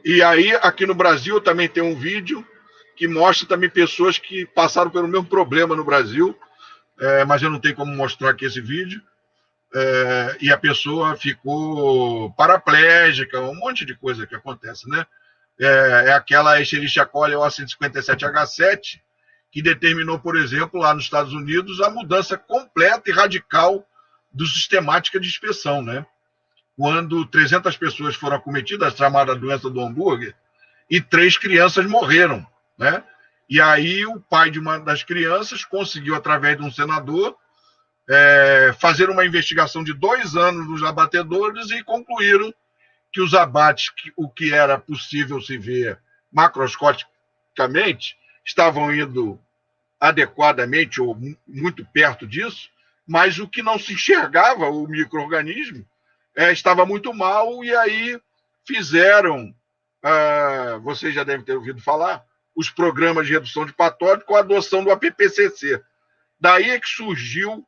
E aí, aqui no Brasil, também tem um vídeo que mostra também pessoas que passaram pelo mesmo problema no Brasil, mas eu não tenho como mostrar aqui esse vídeo. E a pessoa ficou paraplégica, um monte de coisa que acontece, né? Aquela Escherichia coli O157H7, que determinou, por exemplo, lá nos Estados Unidos, a mudança completa e radical do sistemática de inspeção, né? Quando 300 pessoas foram acometidas, chamada doença do hambúrguer, e 3 crianças morreram, né? E aí o pai de uma das crianças conseguiu, através de um senador, fazer uma investigação de 2 anos nos abatedouros e concluíram que os abates, o que era possível se ver macroscopicamente, estavam indo adequadamente ou muito perto disso, mas o que não se enxergava, o micro-organismo, estava muito mal, e aí fizeram, vocês já devem ter ouvido falar, os programas de redução de patógeno com a adoção do APPCC. Daí é que surgiu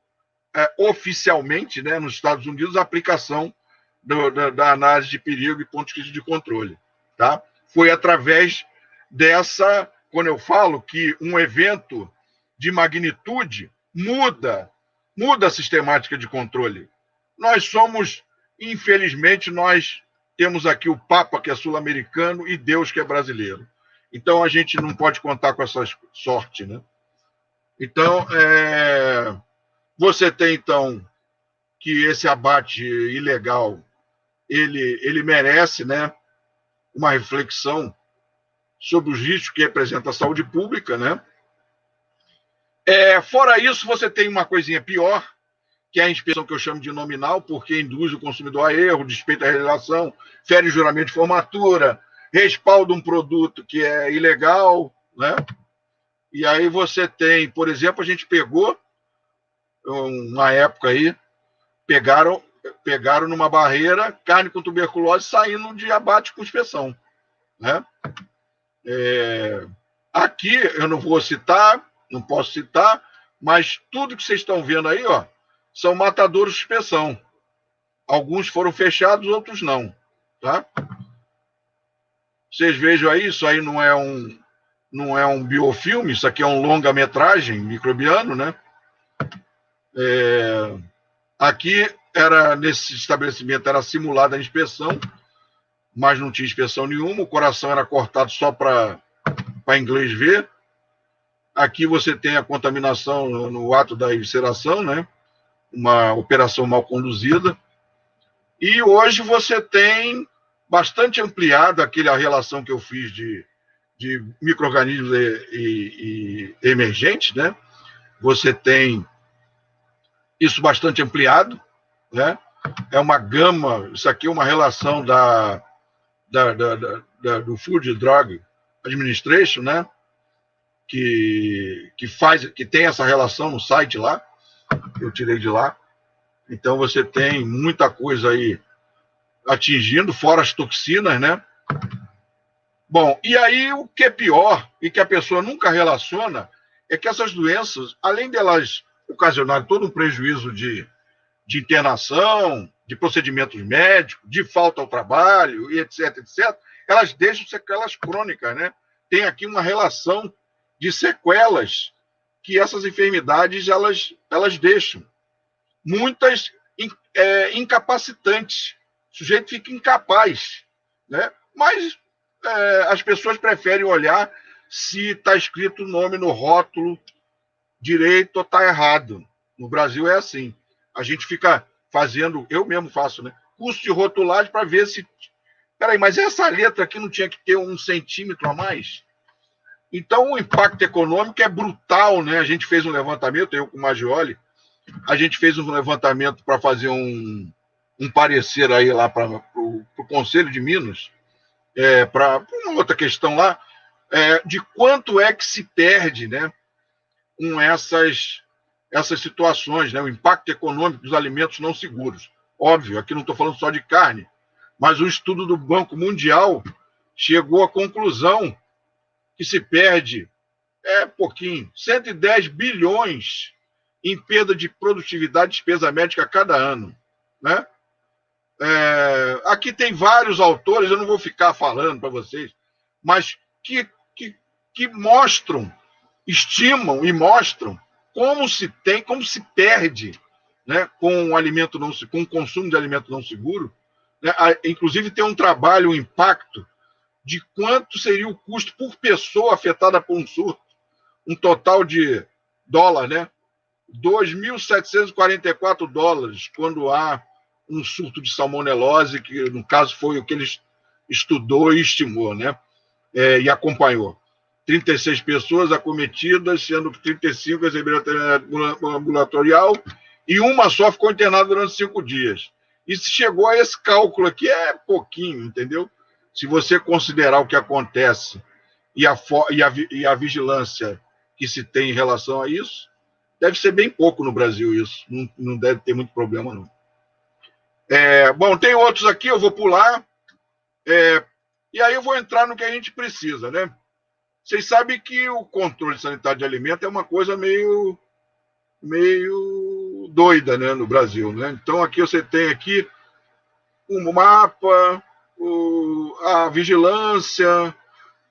oficialmente, né, nos Estados Unidos, a aplicação da análise de perigo e pontos de controle. Tá? Foi através dessa, quando eu falo que um evento de magnitude muda a sistemática de controle. Nós somos, infelizmente, nós temos aqui o Papa, que é sul-americano, e Deus, que é brasileiro. Então, a gente não pode contar com essa sorte, né? Então, você tem, então, que esse abate ilegal, ele merece, né, uma reflexão sobre os riscos que representa a saúde pública, né? Fora isso, você tem uma coisinha pior, que é a inspeção que eu chamo de nominal, porque induz o consumidor a erro, despeita a realização, fere o juramento de formatura, respalda um produto que é ilegal, né? E aí você tem, por exemplo, a gente pegou, uma época aí, pegaram numa barreira carne com tuberculose saindo de abate com inspeção, né? Aqui eu não vou citar, não posso citar, mas tudo que vocês estão vendo aí, ó, são matadouros de inspeção. Alguns foram fechados, outros não, tá? Vocês vejam aí, isso aí não é um biofilme, isso aqui é um longa-metragem microbiano, né? Aqui, nesse estabelecimento, era simulada a inspeção, mas não tinha inspeção nenhuma, o coração era cortado só para inglês ver. Aqui você tem a contaminação no ato da evisceração, né? Uma operação mal conduzida. E hoje você tem bastante ampliada aquela relação que eu fiz de micro-organismos e emergentes, né? Você tem isso bastante ampliado, né? É uma gama, isso aqui é uma relação do Food Drug Administration, né? Que tem essa relação no site lá, eu tirei de lá. Então você tem muita coisa aí atingindo, fora as toxinas, né? Bom, e aí o que é pior, e que a pessoa nunca relaciona, é que essas doenças, além delas ocasionarem todo um prejuízo de internação, de procedimentos médicos, de falta ao trabalho, e etc, elas deixam sequelas crônicas, né? Tem aqui uma relação de sequelas que essas enfermidades elas deixam. Muitas incapacitantes. O sujeito fica incapaz, né? Mas as pessoas preferem olhar se está escrito o nome no rótulo direito ou está errado. No Brasil é assim. A gente fica fazendo, eu mesmo faço, né? Curso de rotulagem para ver se... Peraí, mas essa letra aqui não tinha que ter 1 centímetro a mais? Então, o impacto econômico é brutal, né? A gente fez um levantamento, eu com o Maggioli, a gente fez um levantamento para fazer um parecer aí lá para o Conselho de Minas, para uma outra questão lá, de quanto é que se perde, né, com essas situações, né, o impacto econômico dos alimentos não seguros. Óbvio, aqui não estou falando só de carne, mas o estudo do Banco Mundial chegou à conclusão que se perde pouquinho, 110 bilhões em perda de produtividade e despesa médica a cada ano, né? Aqui tem vários autores, eu não vou ficar falando para vocês, mas que mostram, estimam e mostram como se perde, né, com o consumo de alimento não seguro, né? Inclusive tem um trabalho, um impacto de quanto seria o custo por pessoa afetada por um surto, um total de dólar, né? $2.744 quando há um surto de salmonelose, que no caso foi o que ele estudou e estimou, né? e acompanhou. 36 pessoas acometidas, sendo que 35 receberam atendimento ambulatorial e uma só ficou internada durante 5 dias. E se chegou a esse cálculo aqui, é pouquinho, entendeu? Se você considerar o que acontece e a vigilância que se tem em relação a isso, deve ser bem pouco no Brasil isso. Não deve ter muito problema, não. Bom, tem outros aqui, eu vou pular. E aí eu vou entrar no que a gente precisa, né? Vocês sabem que o controle sanitário de alimentos é uma coisa meio doida, né, no Brasil, né? Então aqui você tem aqui o mapa, a vigilância,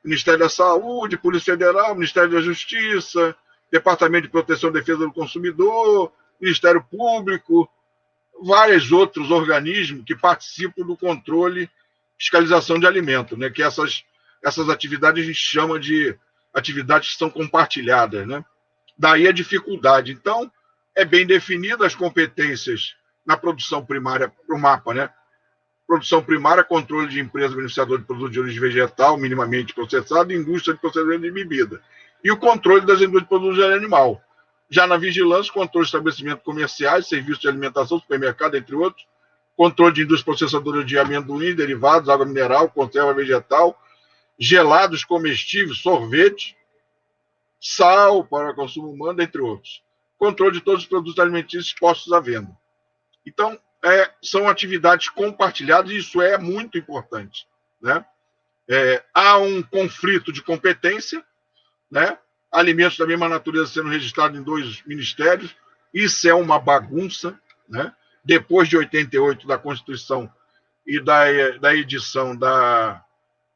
Ministério da Saúde, Polícia Federal, Ministério da Justiça, Departamento de Proteção e Defesa do Consumidor, Ministério Público, vários outros organismos que participam do controle e fiscalização de alimentos, né? Que essas atividades a gente chama de atividades que são compartilhadas, né? Daí a dificuldade. Então, é bem definido as competências na produção primária, para o mapa, né? Produção primária, controle de empresa beneficiadora de produto de origem vegetal, minimamente processado, indústria de processamento de bebida. E o controle das indústrias de produtos de animal. Já na vigilância, controle de estabelecimentos comerciais, serviços de alimentação, supermercado, entre outros, controle de indústria processadora de amendoim, derivados, água mineral, conserva vegetal, gelados comestíveis, sorvete, sal para consumo humano, entre outros. Controle de todos os produtos alimentícios postos à venda. Então, são atividades compartilhadas e isso é muito importante, né? Há um conflito de competência, né? Alimentos da mesma natureza sendo registrados em 2 ministérios, isso é uma bagunça, né? Depois de 88 da Constituição e da edição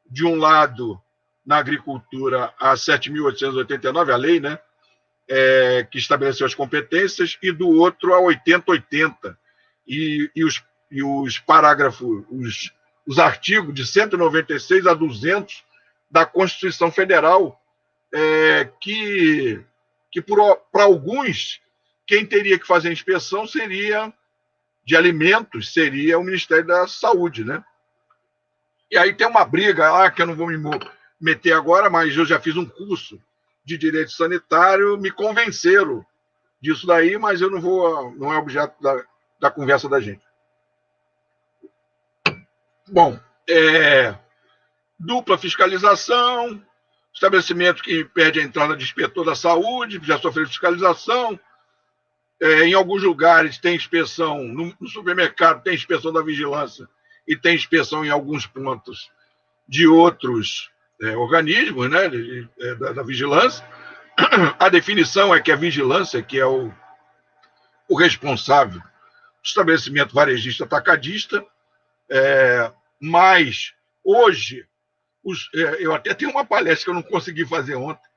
de um lado na agricultura a 7.889, a lei, né? Que estabeleceu as competências, e do outro a 8080 e os parágrafos, os artigos de 196 a 200 da Constituição Federal, que para alguns, quem teria que fazer a inspeção de alimentos seria o Ministério da Saúde, né? E aí tem uma briga lá, que eu não vou me meter agora, mas eu já fiz um curso de direito sanitário, me convenceram disso daí, mas eu não é objeto da conversa da gente. Bom, dupla fiscalização, estabelecimento que perde a entrada de inspetor da saúde, já sofreu fiscalização. Em alguns lugares tem inspeção, no supermercado tem inspeção da vigilância e tem inspeção em alguns pontos de outros organismos, né, da vigilância. A definição é que a vigilância, que é o responsável do estabelecimento varejista atacadista, mas hoje, eu até tenho uma palestra que eu não consegui fazer ontem,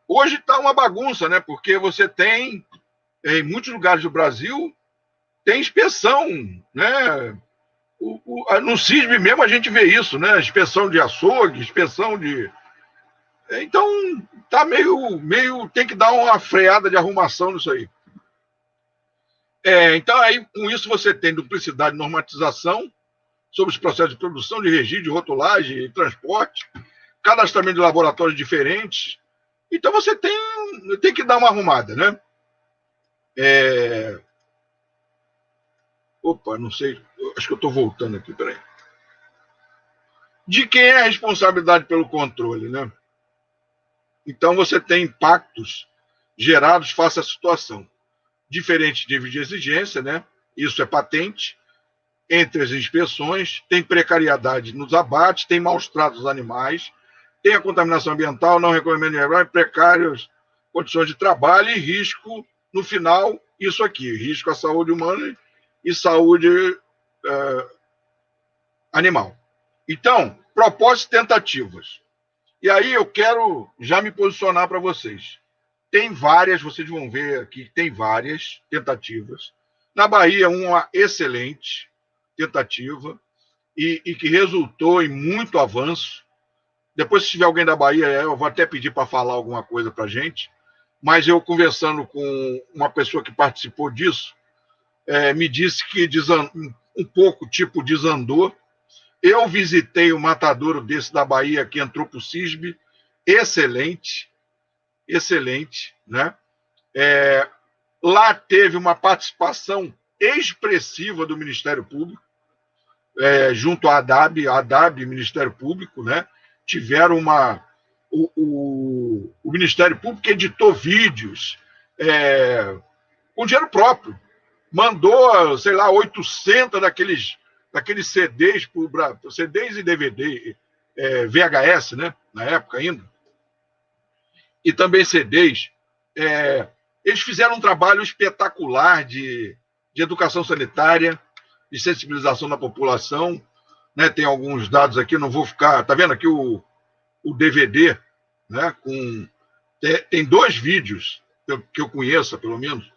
hoje está uma bagunça, né, porque você tem, em muitos lugares do Brasil, tem inspeção, né? No CISB mesmo a gente vê isso, né? Inspeção de açougue, inspeção de... Então, tá meio... Tem que dar uma freada de arrumação nisso aí. Então, aí, com isso, você tem duplicidade de normatização sobre os processos de produção, de registro, de rotulagem e transporte, cadastramento de laboratórios diferentes. Então, você tem que dar uma arrumada, né? Opa, não sei, acho que eu estou voltando aqui, peraí. De quem é a responsabilidade pelo controle, né? Então, você tem impactos gerados face à situação. Diferentes níveis de exigência, né? Isso é patente. Entre as inspeções, tem precariedade nos abates, tem maus tratos aos animais, tem a contaminação ambiental, não recomendado, precárias condições de trabalho e risco, no final, isso aqui, risco à saúde humana e saúde animal. Então, propostas e tentativas. E aí eu quero já me posicionar para vocês. Tem várias, vocês vão ver aqui, tem várias tentativas. Na Bahia, uma excelente tentativa e que resultou em muito avanço. Depois, se tiver alguém da Bahia, eu vou até pedir para falar alguma coisa para a gente. Mas eu, conversando com uma pessoa que participou disso, me disse que um pouco, tipo, desandou. Eu visitei o matadouro desse da Bahia, que entrou para o CISB, excelente, excelente, né? Lá teve uma participação expressiva do Ministério Público, junto à ADAB e Ministério Público, né? Tiveram o Ministério Público editou vídeos com dinheiro próprio, mandou, sei lá, 800 daqueles CDs, CDs e DVD, VHS, né? Na época ainda, e também CDs. Eles fizeram um trabalho espetacular de educação sanitária, de sensibilização da população, né? Tem alguns dados aqui, não vou ficar... Tá vendo aqui o DVD, né? Tem 2 vídeos, que eu conheça, pelo menos,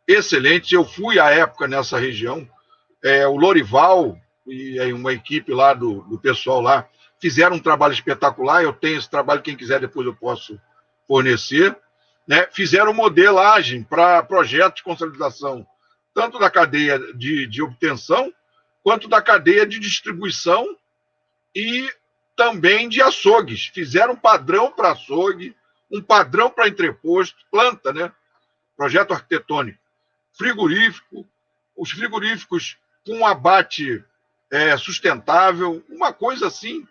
excelentes. Eu fui, à época, nessa região. O Lorival e uma equipe lá do pessoal lá fizeram um trabalho espetacular. Eu tenho esse trabalho, quem quiser depois eu posso fornecer, né? Fizeram modelagem para projetos de consolidação, tanto da cadeia de obtenção, quanto da cadeia de distribuição e também de açougues. Fizeram um padrão para açougue, um padrão para entreposto, planta, né? Projeto arquitetônico, frigorífico, os frigoríficos com um abate sustentável, uma coisa assim,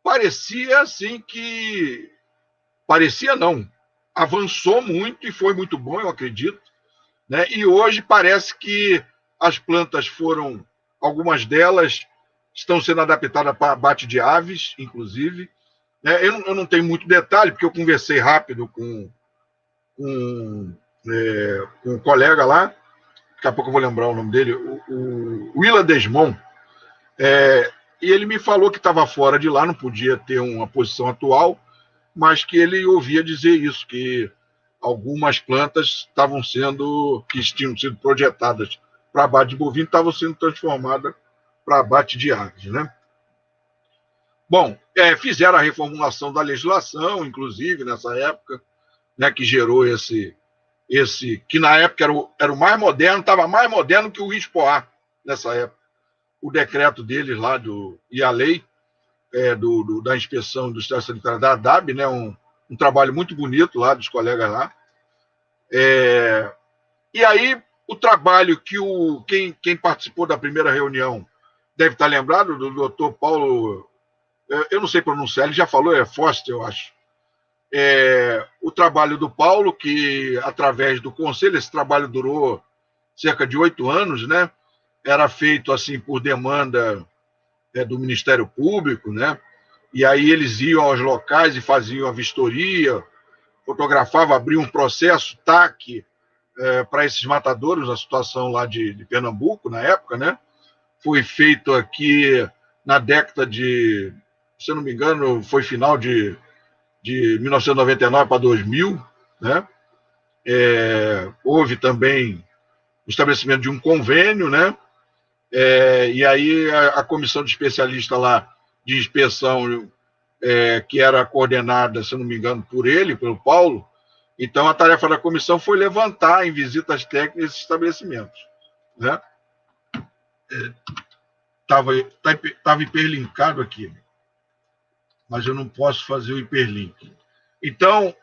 parecia assim que... Parecia não, avançou muito e foi muito bom, eu acredito, né? E hoje parece que as plantas foram, algumas delas estão sendo adaptadas para abate de aves, inclusive, né? Eu não tenho muito detalhe, porque eu conversei rápido com um colega lá, daqui a pouco eu vou lembrar o nome dele, o Willa Desmond, e ele me falou que estava fora de lá, não podia ter uma posição atual, mas que ele ouvia dizer isso, que algumas plantas que tinham sido projetadas para abate de bovino estavam sendo transformadas para abate de aves, né? Bom, fizeram a reformulação da legislação, inclusive, nessa época, né, que gerou esse que na época era o mais moderno, estava mais moderno que o RISPOA, nessa época. O decreto deles lá, e a lei da inspeção industrial sanitária da ADAB, né, um trabalho muito bonito lá dos colegas lá. E aí, o trabalho que quem participou da primeira reunião deve estar lembrado, do doutor Paulo, eu não sei pronunciar, ele já falou, Foster, eu acho. O trabalho do Paulo, que através do conselho, esse trabalho durou cerca de 8 anos, né? Era feito assim por demanda do Ministério Público, né? E aí eles iam aos locais e faziam a vistoria, fotografavam, abriam um processo TAC para esses matadouros, a situação lá de Pernambuco, na época, né? Foi feito aqui na década de, se eu não me engano, foi final de 1999 para 2000, né? Houve também o estabelecimento de um convênio, né? E aí a comissão de especialista lá de inspeção, que era coordenada, se eu não me engano, por ele, pelo Paulo, então a tarefa da comissão foi levantar em visitas técnicas esses estabelecimentos, né? Estava hiperlinkado aqui, mas eu não posso fazer o hiperlink. Então,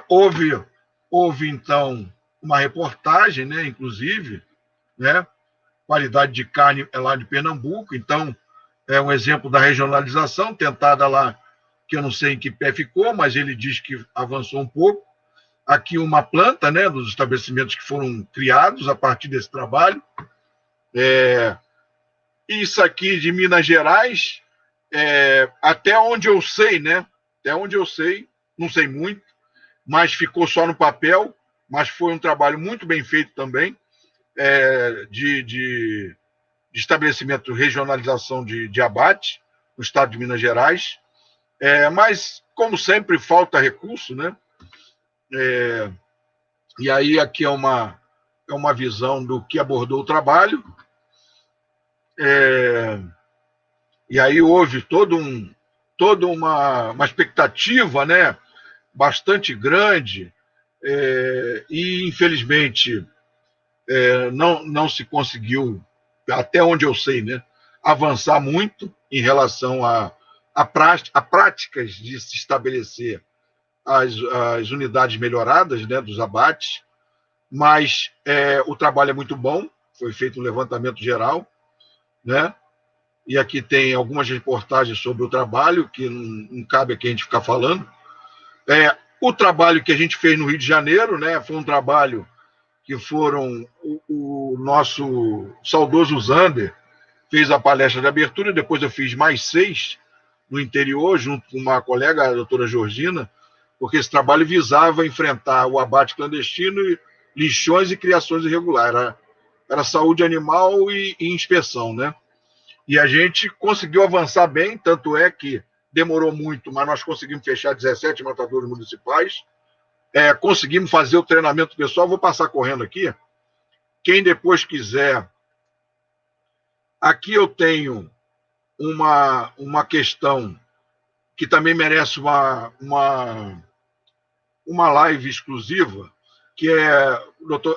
houve então uma reportagem, né, inclusive, né, qualidade de carne lá de Pernambuco, então é um exemplo da regionalização tentada lá, que eu não sei em que pé ficou, mas ele diz que avançou um pouco. Aqui uma planta, né, dos estabelecimentos que foram criados a partir desse trabalho. Isso aqui de Minas Gerais, até onde eu sei, né? Até onde eu sei, não sei muito, mas ficou só no papel, mas foi um trabalho muito bem feito também, de estabelecimento, regionalização de abate no estado de Minas Gerais. Mas, como sempre, falta recurso, né? E aí aqui é uma visão do que abordou o trabalho. E aí houve toda uma expectativa, né, bastante grande, e infelizmente não se conseguiu, até onde eu sei, né, avançar muito, em relação a práticas de se estabelecer as unidades melhoradas, né, dos abates, mas o trabalho é muito bom, foi feito um levantamento geral, né? E aqui tem algumas reportagens sobre o trabalho, que não cabe aqui a gente ficar falando. O trabalho que a gente fez no Rio de Janeiro, né, foi um trabalho que foram o nosso saudoso Zander fez a palestra de abertura, depois eu fiz mais 6 no interior, junto com uma colega, a doutora Georgina, porque esse trabalho visava enfrentar o abate clandestino, lixões e criações irregulares. Era saúde animal e inspeção, né? E a gente conseguiu avançar bem, tanto é que demorou muito, mas nós conseguimos fechar 17 matadouros municipais, conseguimos fazer o treinamento pessoal. Vou passar correndo aqui. Quem depois quiser, aqui eu tenho uma questão que também merece uma live exclusiva, que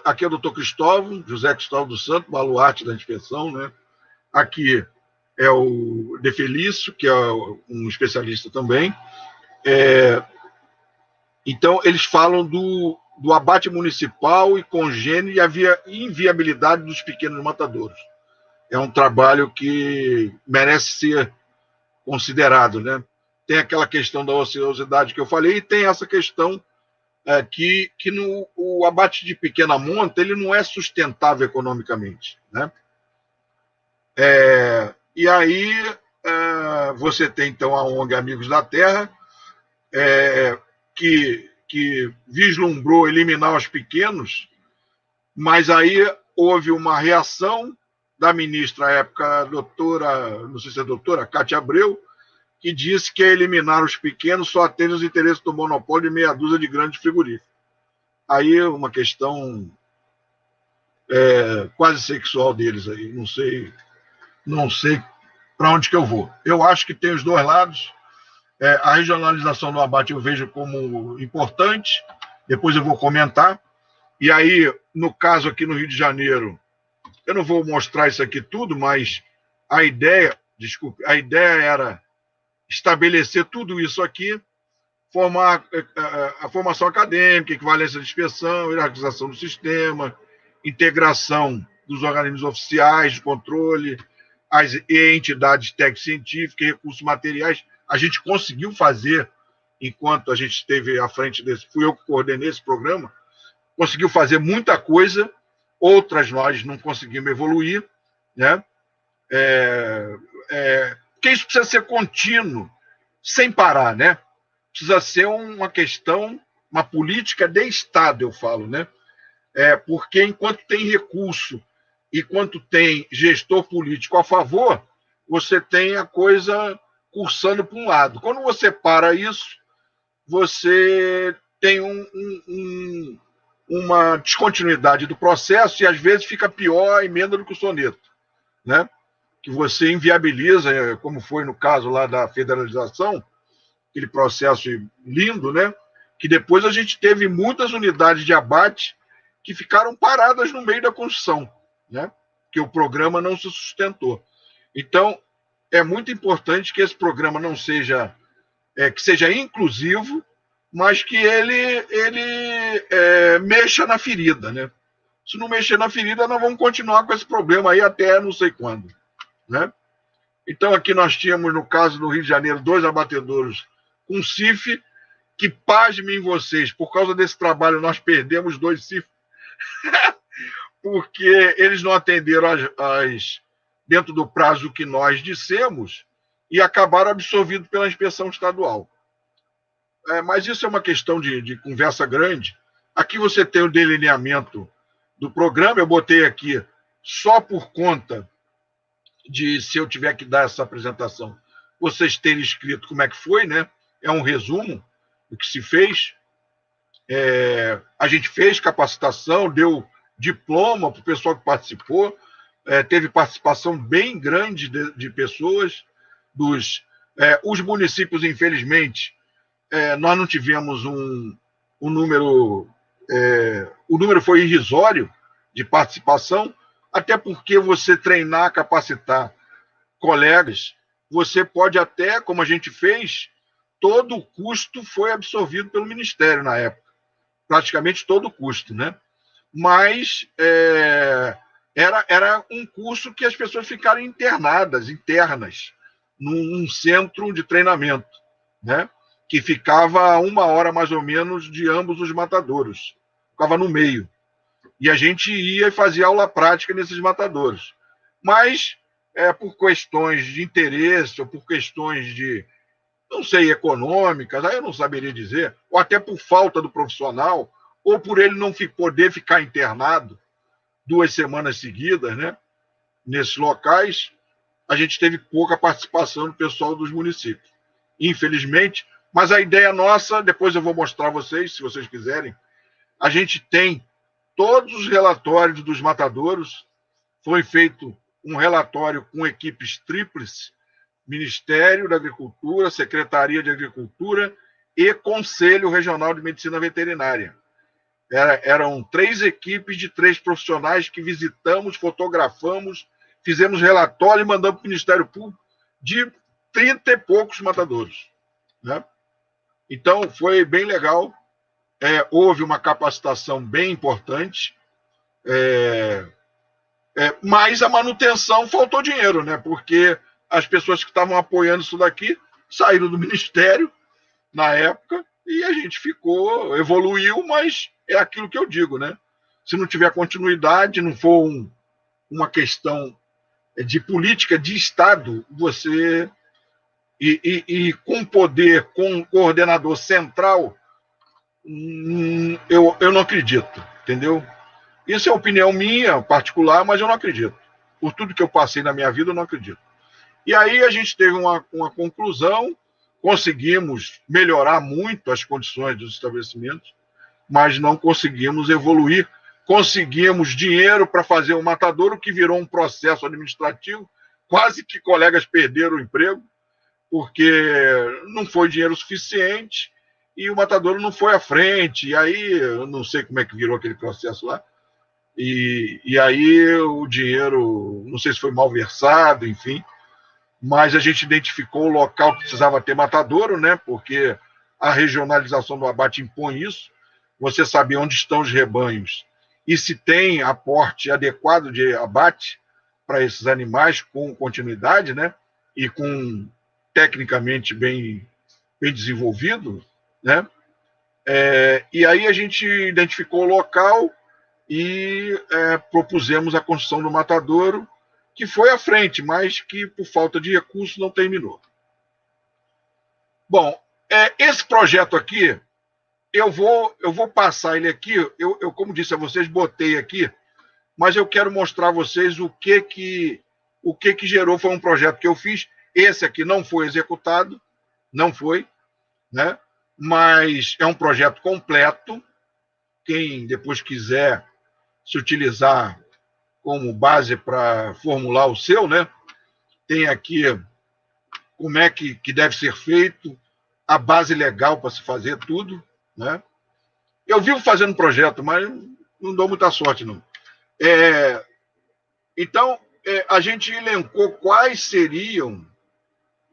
aqui é o doutor Cristóvão, José Cristóvão dos Santos, baluarte da inspeção, né? Aqui é o De Felício, que é um especialista também. Então, eles falam do abate municipal e congênio e a inviabilidade dos pequenos matadouros. É um trabalho que merece ser considerado, né? Tem aquela questão da ociosidade que eu falei, e tem essa questão que o abate de pequena monta ele não é sustentável economicamente, né? E aí você tem, então, a ONG Amigos da Terra, que vislumbrou eliminar os pequenos, mas aí houve uma reação da ministra à época, não sei se é doutora, Cátia Abreu, que disse que eliminar os pequenos só atende os interesses do monopólio de meia dúzia de grandes frigoríficos. Aí uma questão quase sexual deles aí, não sei para onde que eu vou. Eu acho que tem os dois lados. A regionalização do abate eu vejo como importante, depois eu vou comentar. E aí, no caso aqui no Rio de Janeiro, eu não vou mostrar isso aqui tudo, mas a ideia era estabelecer tudo isso aqui, formar a formação acadêmica, equivalência de inspeção, hierarquização do sistema, integração dos organismos oficiais de controle, as entidades técnico-científicas, recursos materiais. A gente conseguiu fazer, enquanto a gente esteve à frente desse, fui eu que coordenei esse programa, conseguiu fazer muita coisa, outras nós não conseguimos evoluir, né? Porque isso precisa ser contínuo, sem parar, né? Precisa ser uma questão, uma política de Estado, eu falo, né? Porque enquanto tem recurso e enquanto tem gestor político a favor, você tem a coisa cursando para um lado. Quando você para isso, você tem uma descontinuidade do processo e às vezes fica pior a emenda do que o soneto, né? Que você inviabiliza, como foi no caso lá da federalização, aquele processo lindo, né? Que depois a gente teve muitas unidades de abate que ficaram paradas no meio da construção, né? Que o programa não se sustentou. Então, é muito importante que esse programa não seja que seja inclusivo, mas que ele mexa na ferida, né? Se não mexer na ferida, nós vamos continuar com esse problema aí até não sei quando, né? Então, aqui nós tínhamos, no caso do Rio de Janeiro, 2 abatedouros com CIF, que, pasmem vocês, por causa desse trabalho, nós perdemos 2 CIF, porque eles não atenderam dentro do prazo que nós dissemos e acabaram absorvidos pela inspeção estadual. Mas isso é uma questão de conversa grande. Aqui você tem o delineamento do programa, eu botei aqui só por conta de, se eu tiver que dar essa apresentação, vocês terem escrito como é que foi, né? É um resumo do que se fez. A gente fez capacitação, deu diploma para o pessoal que participou, teve participação bem grande de pessoas. Os municípios, infelizmente, nós não tivemos um número... o número foi irrisório de participação, até porque você treinar, capacitar colegas, você pode até, como a gente fez, todo o custo foi absorvido pelo Ministério na época. Praticamente todo o custo, né? Mas era um curso que as pessoas ficaram internas, num centro de treinamento, né? Que ficava a 1 hora mais ou menos de ambos os matadouros. Ficava no meio. E a gente ia e fazia aula prática nesses matadouros. Mas, por questões de interesse ou por questões de, não sei, econômicas, aí eu não saberia dizer, ou até por falta do profissional, ou por ele não poder ficar internado 2 semanas seguidas, né, nesses locais, a gente teve pouca participação do pessoal dos municípios. Infelizmente, mas a ideia nossa, depois eu vou mostrar a vocês, se vocês quiserem, a gente tem todos os relatórios dos matadouros, foi feito um relatório com equipes tríplices, Ministério da Agricultura, Secretaria de Agricultura e Conselho Regional de Medicina Veterinária. Eram 3 equipes de 3 profissionais que visitamos, fotografamos, fizemos relatório e mandamos para o Ministério Público de 30 e poucos matadouros, né? Então, foi bem legal. Houve uma capacitação bem importante, mas a manutenção faltou dinheiro, né? Porque as pessoas que estavam apoiando isso daqui saíram do Ministério na época e a gente evoluiu, mas é aquilo que eu digo, né? Se não tiver continuidade, não for uma questão de política de Estado, você... E com poder, com coordenador central, eu não acredito, entendeu? Isso é opinião minha, particular, mas eu não acredito. Por tudo que eu passei na minha vida, eu não acredito. E aí a gente teve uma conclusão, conseguimos melhorar muito as condições dos estabelecimentos, mas não conseguimos evoluir. Conseguimos dinheiro para fazer o matadouro, que virou um processo administrativo, quase que colegas perderam o emprego, porque não foi dinheiro suficiente e o matadouro não foi à frente. E aí, eu não sei como é que virou aquele processo lá. E aí o dinheiro, não sei se foi mal versado, enfim, mas a gente identificou o local que precisava ter matadouro, né? Porque a regionalização do abate impõe isso. Você saber onde estão os rebanhos e se tem aporte adequado de abate para esses animais com continuidade, né? E com tecnicamente bem desenvolvido, né? E aí a gente identificou o local e propusemos a construção do matadouro, que foi à frente, mas que por falta de recursos não terminou. Bom, esse projeto aqui, eu vou passar ele aqui, eu, como disse a vocês, botei aqui, mas eu quero mostrar a vocês o que gerou. Foi um projeto que eu fiz. Esse aqui não foi executado, não foi, né? Mas é um projeto completo. Quem depois quiser se utilizar como base para formular o seu, né? Tem aqui como é que deve ser feito, a base legal para se fazer tudo, né? Eu vivo fazendo projeto, mas não dou muita sorte, não. Então, a gente elencou quais seriam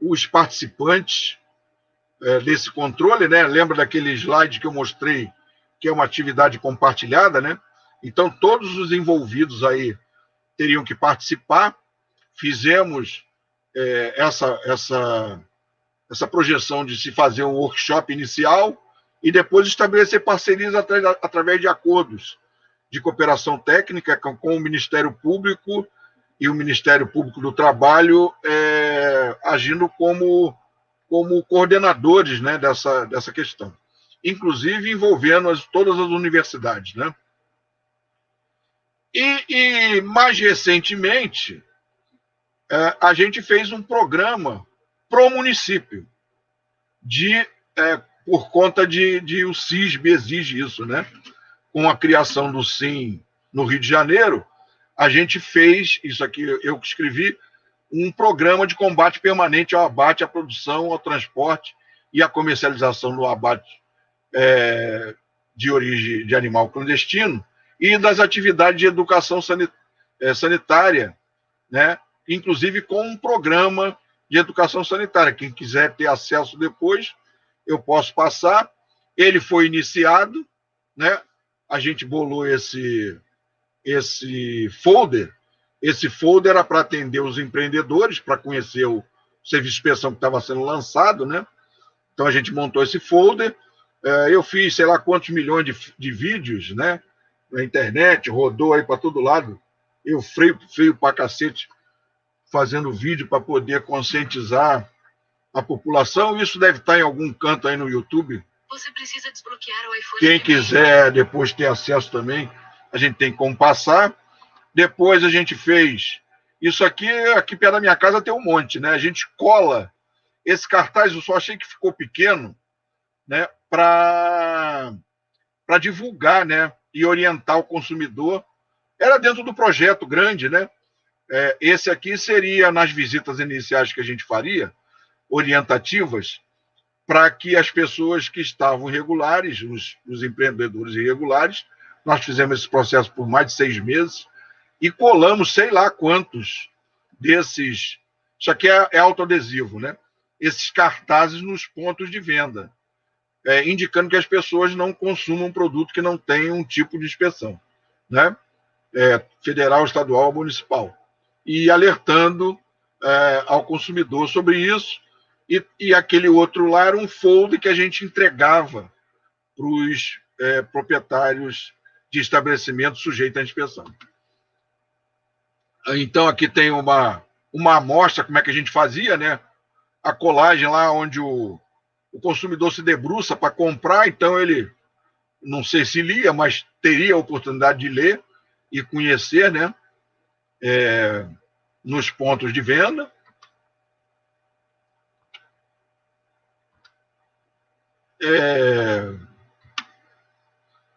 os participantes desse controle, né? Lembra daquele slide que eu mostrei, que é uma atividade compartilhada, né? Então, todos os envolvidos aí teriam que participar. Fizemos essa projeção de se fazer um workshop inicial e depois estabelecer parcerias através de acordos de cooperação técnica com o Ministério Público e o Ministério Público do Trabalho agindo como coordenadores, né, dessa questão, inclusive envolvendo todas as universidades, né? E mais recentemente, a gente fez um programa pro município, por conta de o CISB exige isso, né? Com a criação do SIM no Rio de Janeiro, a gente fez, isso aqui eu que escrevi, um programa de combate permanente ao abate, à produção, ao transporte e à comercialização do abate de origem de animal clandestino e das atividades de educação sanitária, né? Inclusive com um programa de educação sanitária. Quem quiser ter acesso depois, eu posso passar. Ele foi iniciado, né? A gente bolou esse folder. Esse folder era para atender os empreendedores, para conhecer o serviço de inspeção que estava sendo lançado, né? Então a gente montou esse folder. Eu fiz sei lá quantos milhões de vídeos, né? Na internet, rodou aí para todo lado. Eu freio para cacete fazendo vídeo para poder conscientizar a população. Isso deve estar em algum canto aí no YouTube. Você precisa desbloquear o iPhone. Quem quiser depois ter acesso também, a gente tem como passar. Depois a gente fez isso aqui perto da minha casa tem um monte, né? A gente cola esse cartaz, eu só achei que ficou pequeno, né? Para divulgar, né? E orientar o consumidor. Era dentro do projeto grande, né? Esse aqui seria nas visitas iniciais que a gente faria, orientativas, para que as pessoas que estavam irregulares, os empreendedores irregulares, nós fizemos esse processo por mais de 6 meses e colamos sei lá quantos desses, isso aqui é autoadesivo, né? Esses cartazes nos pontos de venda, indicando que as pessoas não consumam um produto que não tem um tipo de inspeção, né? Federal, estadual ou municipal. E alertando ao consumidor sobre isso. E aquele outro lá era um folder que a gente entregava para os proprietários de estabelecimento sujeito à inspeção. Então, aqui tem uma amostra, como é que a gente fazia, né? A colagem lá onde o consumidor se debruça para comprar, então ele, não sei se lia, mas teria a oportunidade de ler e conhecer, né? Nos pontos de venda.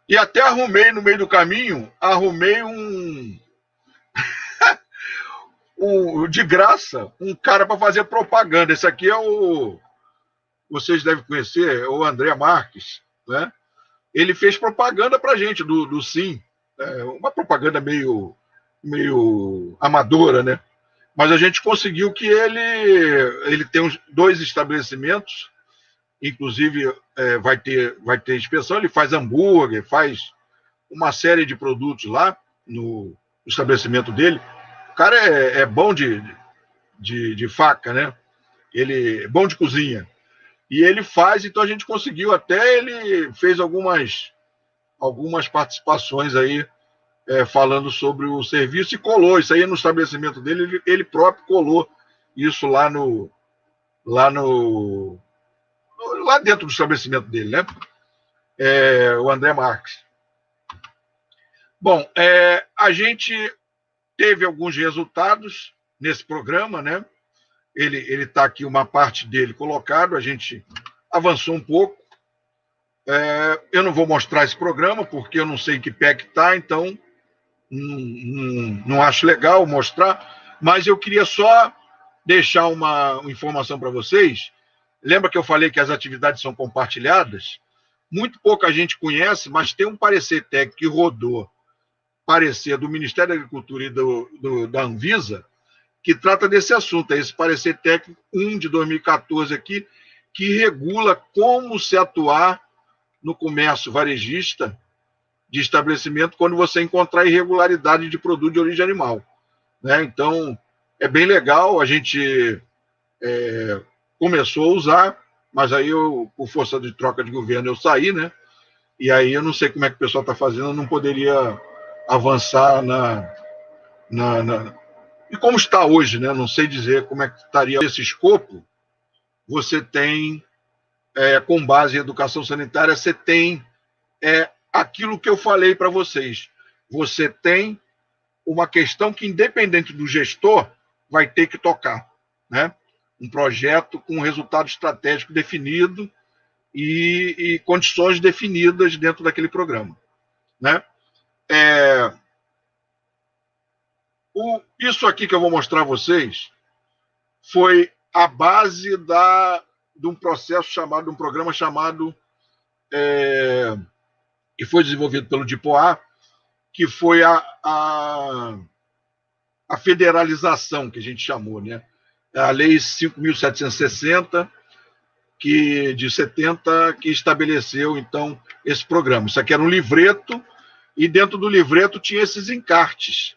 E até arrumei no meio do caminho, de graça, um cara para fazer propaganda. Esse aqui vocês devem conhecer, é o André Marques, né? Ele fez propaganda para a gente do Sim, uma propaganda meio amadora, né? Mas a gente conseguiu que ele tem 2 estabelecimentos, inclusive vai ter inspeção, ele faz hambúrguer, faz uma série de produtos lá no estabelecimento dele. O cara é bom de faca, né? Ele é bom de cozinha. E ele faz, então a gente conseguiu, até ele fez algumas participações aí, falando sobre o serviço e colou isso aí no estabelecimento dele, ele próprio colou isso lá dentro do estabelecimento dele, né? O André Marques. Bom, a gente teve alguns resultados nesse programa, né? Ele está aqui, uma parte dele colocado, a gente avançou um pouco. Eu não vou mostrar esse programa, porque eu não sei em que pé que está, então não acho legal mostrar, mas eu queria só deixar uma informação para vocês. Lembra que eu falei que as atividades são compartilhadas? Muito pouca gente conhece, mas tem um parecer técnico que rodou, parecer do Ministério da Agricultura e da Anvisa, que trata desse assunto. É esse parecer técnico 1 de 2014 aqui, que regula como se atuar no comércio varejista de estabelecimento quando você encontrar irregularidade de produto de origem animal, né? Então, é bem legal, a gente começou a usar, mas aí por força de troca de governo, eu saí, né? E aí eu não sei como é que o pessoal está fazendo, eu não poderia avançar e como está hoje, né? Não sei dizer como é que estaria esse escopo. Você tem, com base em educação sanitária, você tem aquilo que eu falei para vocês. Você tem uma questão que, independente do gestor, vai ter que tocar, né? Um projeto com um resultado estratégico definido e condições definidas dentro daquele programa, né? Isso aqui que eu vou mostrar a vocês foi a base de um processo chamado, de um programa chamado, que foi desenvolvido pelo DIPOA, que foi a federalização, que a gente chamou, né? a Lei 5.760, de 70, que estabeleceu, então, esse programa. Isso aqui era um livreto, e dentro do livreto tinha esses encartes.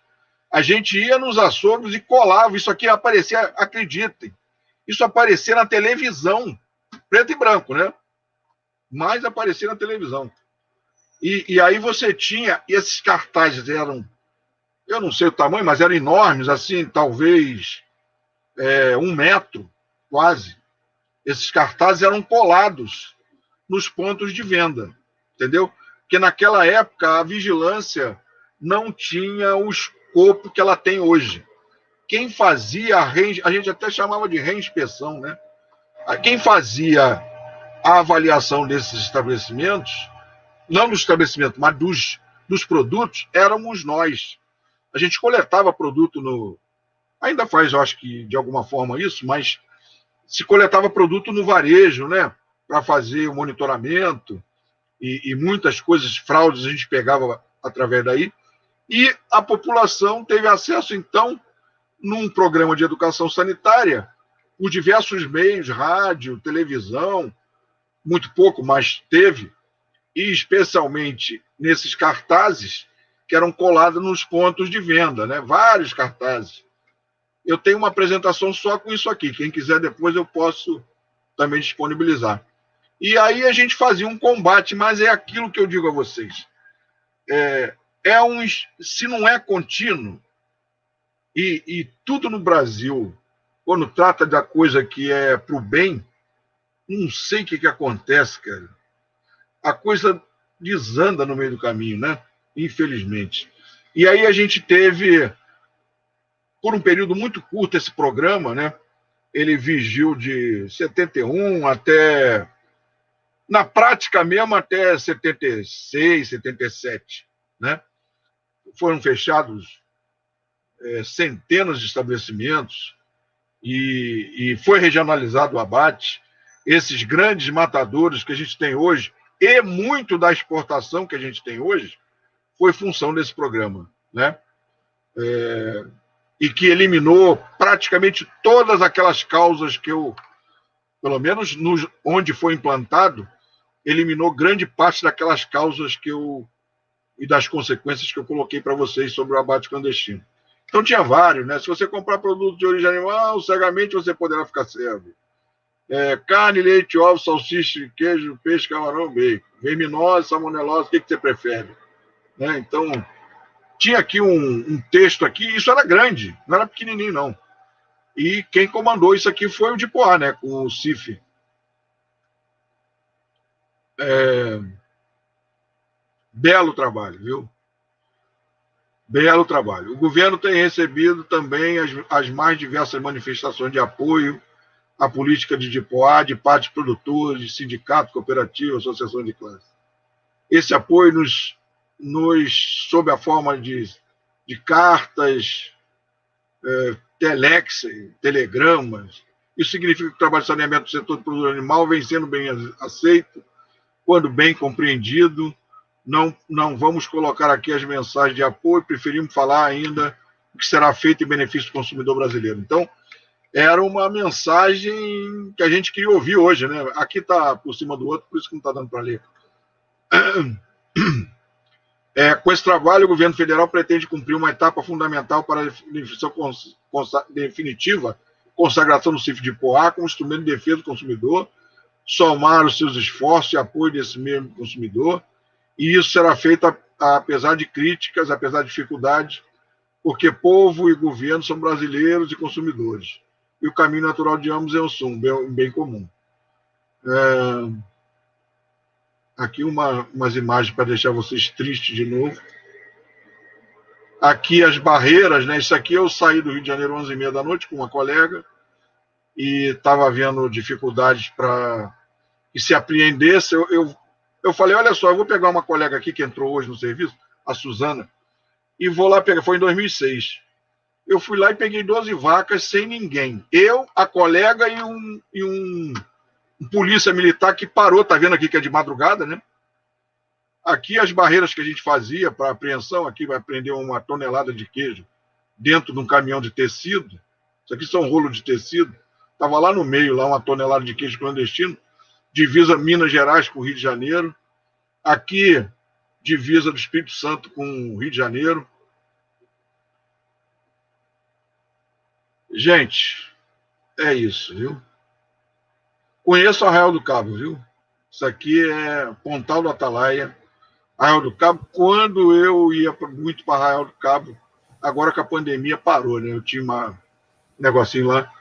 A gente ia nos açougues e colava. Isso aqui aparecia, acreditem, isso aparecia na televisão, preto e branco, né? Mas aparecia na televisão. E aí você tinha, e esses cartazes eram, eu não sei o tamanho, mas eram enormes, assim, talvez 1 metro, quase. Esses cartazes eram colados nos pontos de venda, entendeu? Porque naquela época a vigilância não tinha o escopo que ela tem hoje. Quem fazia a gente até chamava de reinspeção, né? Quem fazia a avaliação desses estabelecimentos, não dos estabelecimentos, mas dos produtos, éramos nós. A gente coletava produto ainda faz, eu acho que de alguma forma isso, mas se coletava produto no varejo, né? Para fazer o monitoramento e muitas coisas, fraudes, a gente pegava através daí. E a população teve acesso, então, num programa de educação sanitária, por diversos meios, rádio, televisão, muito pouco, mas teve, e especialmente nesses cartazes que eram colados nos pontos de venda, né? Vários cartazes. Eu tenho uma apresentação só com isso aqui. Quem quiser depois eu posso também disponibilizar. E aí a gente fazia um combate, mas é aquilo que eu digo a vocês. Se não é contínuo, e tudo no Brasil, quando trata da coisa que é para o bem, não sei o que acontece, cara. A coisa desanda no meio do caminho, né? Infelizmente. E aí a gente teve, por um período muito curto, esse programa, né? Ele vigiu de 71 até, na prática mesmo, até 76, 77, né? Foram fechados centenas de estabelecimentos e foi regionalizado o abate. Esses grandes matadores que a gente tem hoje, e muito da exportação que a gente tem hoje, foi função desse programa, né? E que eliminou praticamente todas aquelas causas que pelo menos onde foi implantado, eliminou grande parte daquelas causas e das consequências que eu coloquei para vocês sobre o abate clandestino. Então tinha vários, né? Se você comprar produto de origem animal, cegamente você poderá ficar cego. Carne, leite, ovo, salsicha, queijo, peixe, camarão, bacon. Verminose, salmonelose, o que você prefere? Né? Então, tinha aqui um texto aqui, isso era grande, não era pequenininho, não. E quem comandou isso aqui foi o Dipoá, né? Com o CIF. Belo trabalho, viu? Belo trabalho. O governo tem recebido também as mais diversas manifestações de apoio à política de Dipoá, de partes produtores, sindicato, cooperativa, associação de classe. Esse apoio sob a forma de cartas, telex, telegramas. Isso significa que o trabalho de saneamento do setor do produto animal vem sendo bem aceito, quando bem compreendido. Não vamos colocar aqui as mensagens de apoio, preferimos falar ainda o que será feito em benefício do consumidor brasileiro. Então, era uma mensagem que a gente queria ouvir hoje, né? Aqui está por cima do outro, por isso que não está dando para ler. Com esse trabalho, o governo federal pretende cumprir uma etapa fundamental para a definitiva consagração do CIF de Dipoá como instrumento de defesa do consumidor, somar os seus esforços e apoio desse mesmo consumidor, e isso será feito apesar de críticas, apesar de dificuldades, porque povo e governo são brasileiros e consumidores, e o caminho natural de ambos é um bem comum. Aqui umas imagens para deixar vocês tristes de novo. Aqui as barreiras, né? Isso aqui eu saí do Rio de Janeiro 11h30 da noite com uma colega e estava havendo dificuldades para que se apreendesse. Eu falei, olha só, eu vou pegar uma colega aqui que entrou hoje no serviço, a Suzana, e vou lá pegar. Foi em 2006. Eu fui lá e peguei 12 vacas sem ninguém. Eu, a colega e um polícia militar que parou, tá vendo aqui que é de madrugada, né? Aqui as barreiras que a gente fazia para apreensão, aqui vai prender 1 tonelada de queijo dentro de um caminhão de tecido, Isso aqui são rolo de tecido. Estava lá no meio, lá 1 tonelada de queijo clandestino. Divisa Minas Gerais com o Rio de Janeiro. Aqui, divisa do Espírito Santo com o Rio de Janeiro. Gente, é isso, viu? Conheço Arraial do Cabo, viu? Isso aqui é Pontal do Atalaia, Arraial do Cabo. Quando eu ia muito para Arraial do Cabo, agora que a pandemia parou, né? Eu tinha um negocinho lá.